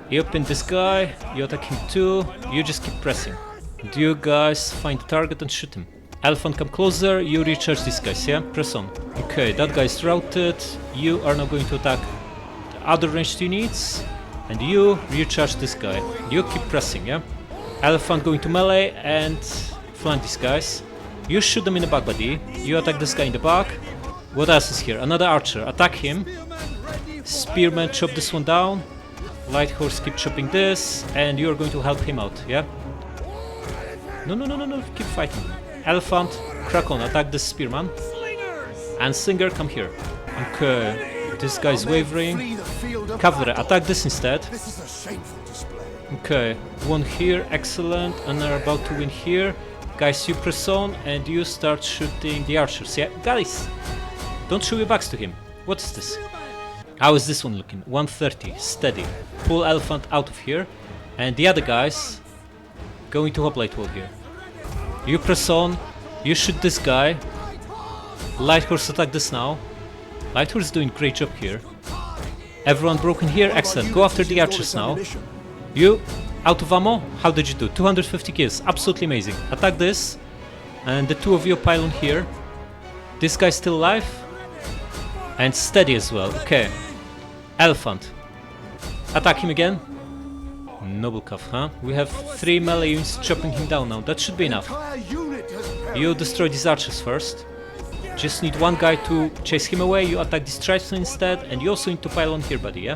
You pin this guy, you attack him too, you just keep pressing. And you guys find the target and shoot him. Elephant, come closer, you recharge these guys, yeah? Press on. Okay, that guy is routed, you are now going to attack the other ranged units, and you recharge this guy. You keep pressing, yeah? Elephant going to melee and flank these guys. You shoot them in the back, buddy. You attack this guy in the back. What else is here? Another archer. Attack him. Spearman, chop this one down. Light Horse, keep chopping this. And you're going to help him out, yeah? No. Keep fighting. Elephant, crack on. Attack this Spearman. And Slinger, come here. Okay. This guy's wavering. Cavalry, attack this instead. Okay, one here, excellent, and they're about to win here. Guys, you press on and you start shooting the archers, yeah? Guys! Don't show your backs to him. What is this? How is this one looking? 130, steady. Pull elephant out of here. And the other guys going to hoplite wall here. You press on. You shoot this guy. Light horse attack this now. Light horse is doing great job here. Everyone broken here? Excellent. Go after the archers now. You, out of ammo? How did you do? 250 kills. Absolutely amazing. Attack this. And the two of you pile on here. This guy's still alive. And steady as well. Okay. Elephant. Attack him again. Noble calf, huh? We have 3 melee units chopping him down now. That should be enough. You destroy these archers first. Just need one guy to chase him away. You attack this tribesman instead. And you also need to pile on here, buddy, yeah?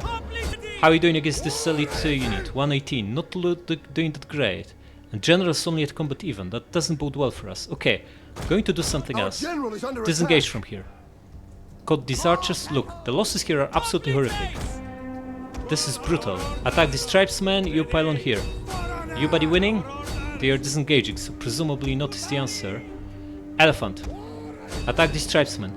How are you doing against this elite unit? 118. Not doing that great. And general's only at combat even. That doesn't bode well for us. Okay. Going to do something else. Disengage from here. Got these archers. Look, the losses here are absolutely horrific. This is brutal. Attack these tribesmen, you pile on here. You buddy winning? They are disengaging, so presumably not is the answer. Elephant. Attack these tribesmen.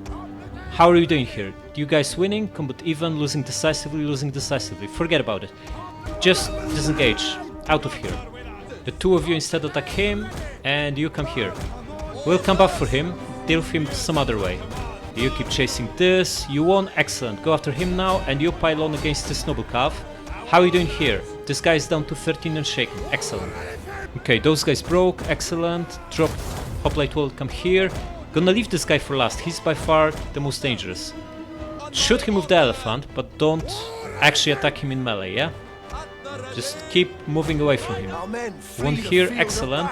How are you doing here? You guys winning? Combat even? Losing decisively? Losing decisively. Forget about it. Just disengage. Out of here. The two of you instead attack him, and you come here. We'll come back for him. Deal with him some other way. You keep chasing this. You won. Excellent. Go after him now, and you pile on against this noble calf. How are you doing here? This guy is down to 13 and shaking. Excellent. Okay, those guys broke. Excellent. Drop hoplite wall. Come here. Gonna leave this guy for last. He's by far the most dangerous. Shoot him with the elephant, but don't actually attack him in melee, yeah? Just keep moving away from him. One here. Excellent.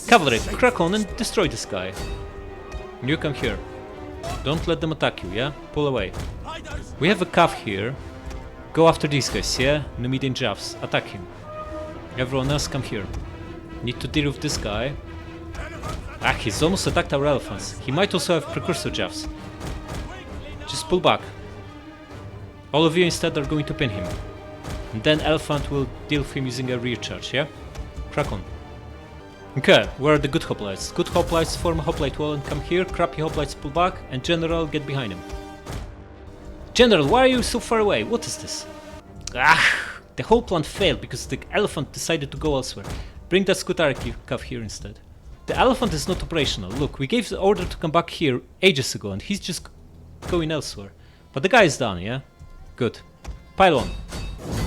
Cavalry, crack on and destroy this guy. You come here. Don't let them attack you, yeah? Pull away. We have a calf here. Go after these guys, yeah? Numidian Javs. Attack him. Everyone else come here. Need to deal with this guy. Ah, he's almost attacked our elephants. He might also have precursor Javs. Just pull back. All of you instead are going to pin him. And then elephant will deal with him using a rear charge, yeah? Crack on. Okay, where are the good hoplites? Good hoplites form a hoplite wall and come here, crappy hoplites pull back, and General get behind him. General, why are you so far away? What is this? Ah, the whole plan failed because the elephant decided to go elsewhere. Bring that Scutari here instead. The elephant is not operational. Look, we gave the order to come back here ages ago and he's just going elsewhere. But the guy is done, yeah? Good. Pile on.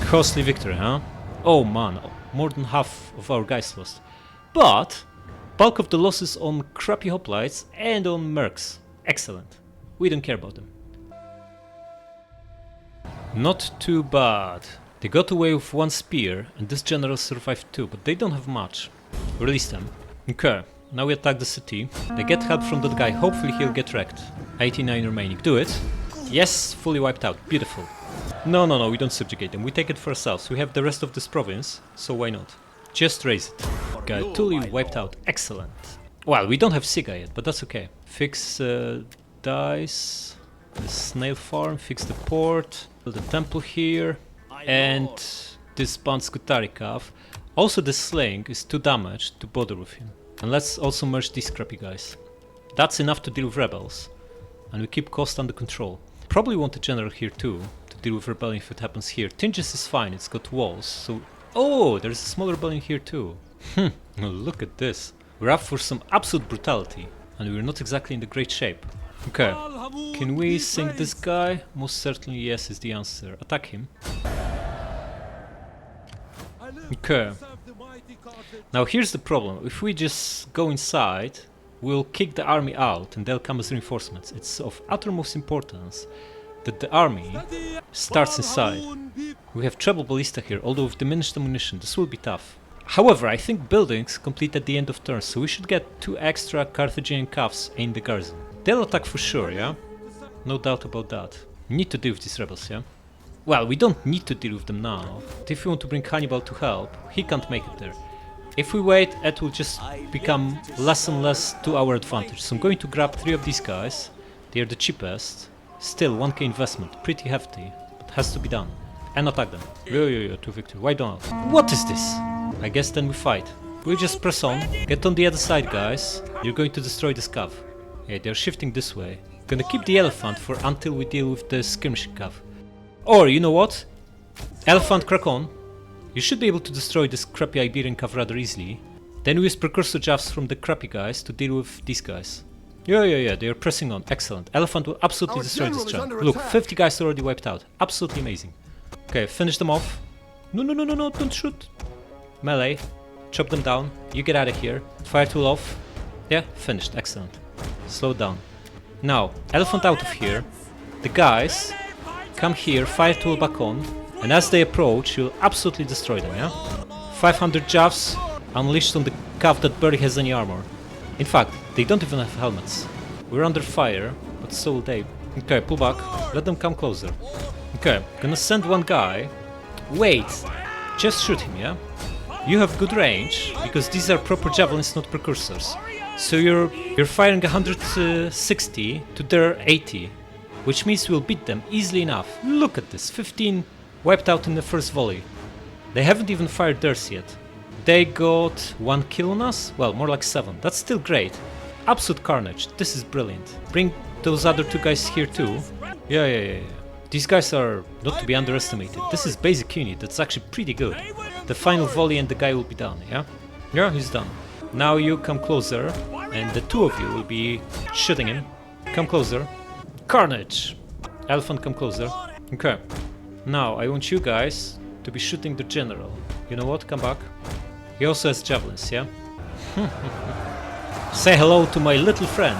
Costly victory, huh? Oh man, more than half of our guys lost. But bulk of the losses on crappy hoplites and on mercs. Excellent. We don't care about them. Not too bad. They got away with one spear and this general survived too, but they don't have much. Release them. Okay, now we attack the city. They get help from that guy, hopefully he'll get wrecked. 89 remaining. Do it. Yes, fully wiped out. Beautiful. No, we don't subjugate them. We take it for ourselves. We have the rest of this province, so why not? Just raise it. Okay, totally wiped out. Excellent. Well, we don't have Siga yet, but that's okay. Fix dice, the snail farm, fix the port, build a temple here, and this Scutari calf. Also the slaying is too damaged to bother with him. And let's also merge these crappy guys. That's enough to deal with rebels. And we keep cost under control. Probably want a general here too, to deal with rebellion if it happens here. Tinges is fine, it's got walls, so... Oh, there's a small rebellion here too. Look at this. We're up for some absolute brutality. And we're not exactly in the great shape. Okay, can we sink this guy? Most certainly yes is the answer. Attack him. Okay. Now here's the problem. If we just go inside, we'll kick the army out and they'll come as reinforcements. It's of uttermost importance that the army starts inside. We have treble ballista here, although with diminished ammunition, this will be tough. However, I think buildings complete at the end of turn, so we should get 2 extra Carthaginian calves in the garrison. They'll attack for sure, yeah? No doubt about that. Need to deal with these rebels, yeah? Well, we don't need to deal with them now, but if we want to bring Hannibal to help, he can't make it there. If we wait, it will just become less and less to our advantage. So I'm going to grab 3 of these guys. They are the cheapest. Still, 1k investment, pretty hefty, but has to be done. And attack them. Yo, to victory. Why don't? What is this? I guess then we fight. We just press on. Get on the other side, guys. You're going to destroy this calf. Yeah, they're shifting this way. Gonna keep the elephant for until we deal with the skirmishing cav. Or, you know what? Elephant, crack on. You should be able to destroy this crappy Iberian cav rather easily. Then we use precursor javs from the crappy guys to deal with these guys. Yeah, they are pressing on. Excellent. Elephant will absolutely destroy this junk. Look, 50 guys already wiped out. Absolutely amazing. Okay, finish them off. No, don't shoot. Melee. Chop them down. You get out of here. Fire tool off. Yeah, finished. Excellent. Slow down. Now, elephant out of here. The guys come here, fire tool back on, and as they approach, you'll absolutely destroy them, yeah? 500 javs unleashed on the cav that barely has any armor. In fact, they don't even have helmets. We're under fire, but so will they. Okay, pull back. Let them come closer. Okay, gonna send one guy. Wait, just shoot him, yeah? You have good range, because these are proper javelins, not precursors. So you're firing 160 to their 80, which means we'll beat them easily enough. Look at this, 15 wiped out in the first volley. They haven't even fired theirs yet. They got 1 kill on us? Well, more like 7. That's still great. Absolute carnage. This is brilliant. Bring those other 2 guys here too. Yeah. These guys are not to be underestimated. This is basic unit. That's actually pretty good. The final volley and the guy will be done, yeah? Yeah, he's done. Now you come closer, and the 2 of you will be shooting him. Come closer. Carnage! Elephant, come closer. Okay. Now, I want you guys to be shooting the general. You know what? Come back. He also has javelins, yeah? Say hello to my little friend.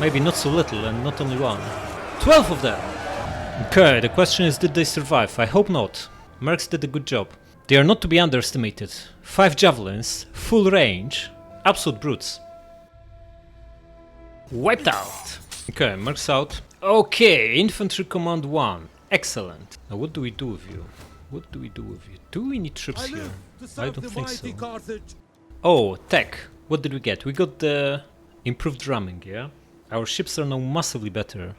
Maybe not so little, and not only one. 12 of them! Okay, the question is, did they survive? I hope not. Mercs did a good job. They are not to be underestimated. 5 javelins, full range, absolute brutes. Wiped out! Okay, Mercs out. Okay, infantry command 1. Excellent. Now what do we do with you? What do we do with you? Do we need troops here? I don't think so. Carthage. Oh, tech. What did we get? We got the improved ramming, yeah? Our ships are now massively better.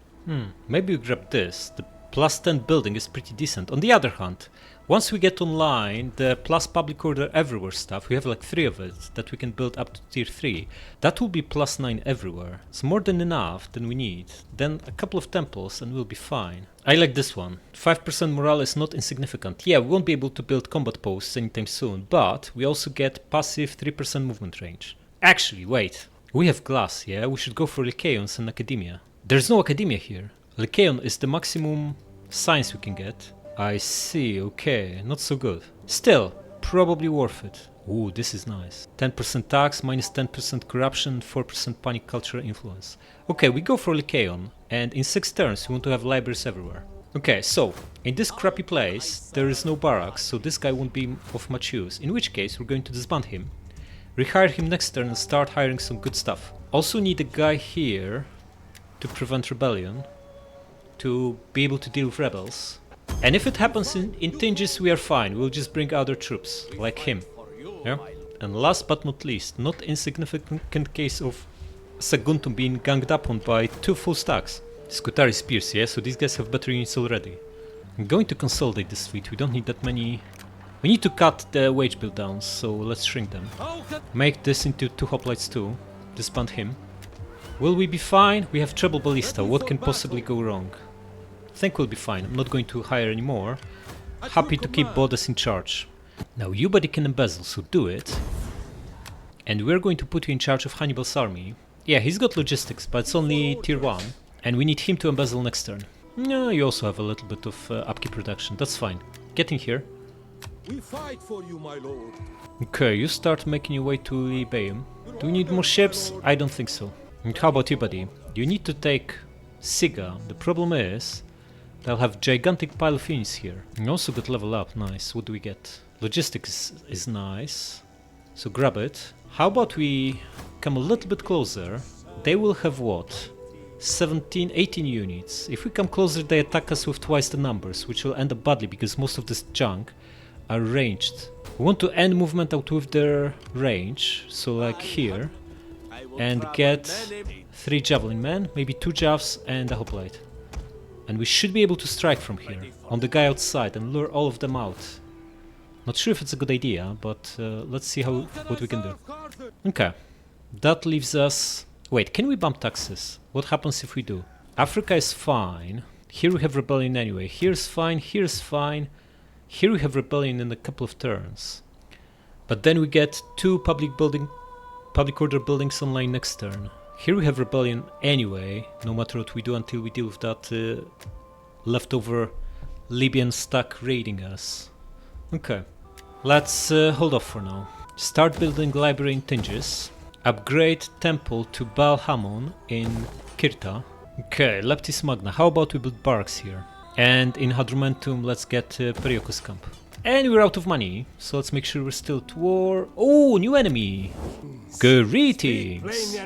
Maybe we grab this. The plus 10 building is pretty decent. On the other hand, once we get online the plus public order everywhere stuff, we have like 3 of it that we can build up to tier 3. That will be plus 9 everywhere. It's more than enough than we need. Then a couple of temples and we'll be fine. I like this one. 5% morale is not insignificant. Yeah, we won't be able to build combat posts anytime soon, but we also get passive 3% movement range. Actually, wait. We have glass, yeah? We should go for Lycaons and Academia. There's no Academia here. Lycaon is the maximum science we can get. I see, okay, not so good. Still, probably worth it. Ooh, this is nice. 10% tax, minus 10% corruption, 4% panic cultural influence. Okay, we go for Lycaon, and in 6 turns we want to have libraries everywhere. Okay, so, in this crappy place, there is no barracks, so this guy won't be of much use, in which case we're going to disband him, rehire him next turn and start hiring some good stuff. Also need a guy here to prevent rebellion, to be able to deal with rebels. And if it happens in Tingis, we are fine, we'll just bring other troops, like him. Yeah? And last but not least, not insignificant case of Saguntum being ganged up on by 2 full stacks. Scutari spears, yeah, so these guys have better units already. I'm going to consolidate this fleet, we don't need that many. We need to cut the wage bill down, so let's shrink them. Make this into 2 hoplites too, disband him. Will we be fine? We have treble ballista, what can possibly go wrong? I think we'll be fine, I'm not going to hire anymore. Happy to keep Bodas in charge. Now you can embezzle, so do it. And we're going to put you in charge of Hannibal's army. Yeah, he's got logistics, but it's only tier 1. And we need him to embezzle next turn. No, you also have a little bit of upkeep reduction, that's fine. Get in here. We fight for you, my lord. Okay, you start making your way to Ibeum. Do we need more ships? I don't think so. And how about you, buddy? You need to take Siga. The problem is they'll have gigantic pile of units here. You also got level up, nice. What do we get? Logistics is nice, so grab it. How about we come a little bit closer? They will have what? 17, 18 units. If we come closer they attack us with twice the numbers, which will end up badly because most of this junk are ranged. We want to end movement out with their range, so like here, and get 3 javelin men, maybe 2 javs and a hoplite. And we should be able to strike from here, on the guy outside, and lure all of them out. Not sure if it's a good idea, but let's see what we can do. Okay, that leaves us... Wait, can we bump taxes? What happens if we do? Africa is fine. Here we have rebellion anyway. Here's fine, here's fine. Here we have rebellion in a couple of turns. But then we get 2 public order buildings online next turn. Here we have rebellion anyway, no matter what we do until we deal with that leftover Libyan stack raiding us. Okay, let's hold off for now. Start building library in Tingis. Upgrade temple to Baal Hamon in Kirta. Okay, Leptis Magna. How about we build barracks here? And in Hadrumentum, let's get Periocus camp. And we're out of money, so let's make sure we're still at war. Oh, new enemy! Greetings!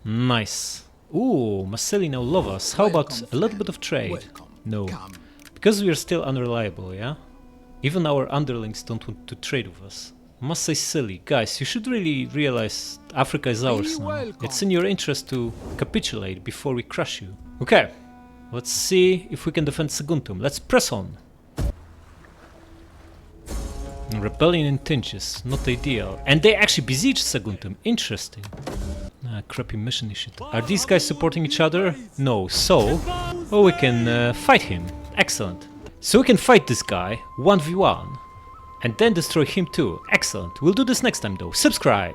Nice. Ooh, Massili now love us. How about a little bit of trade? No. Because we are still unreliable, yeah? Even our underlings don't want to trade with us. Must say silly. Guys, you should really realize Africa is ours now. It's in your interest to capitulate before we crush you. Okay, let's see if we can defend Saguntum. Let's press on. Rebellion in Tingis, not ideal. And they actually besieged Saguntum. Interesting. Crappy mission initiative. Are these guys supporting each other? No. So, oh, we can fight him. Excellent. So we can fight this guy 1v1. And then destroy him too. Excellent. We'll do this next time though. Subscribe!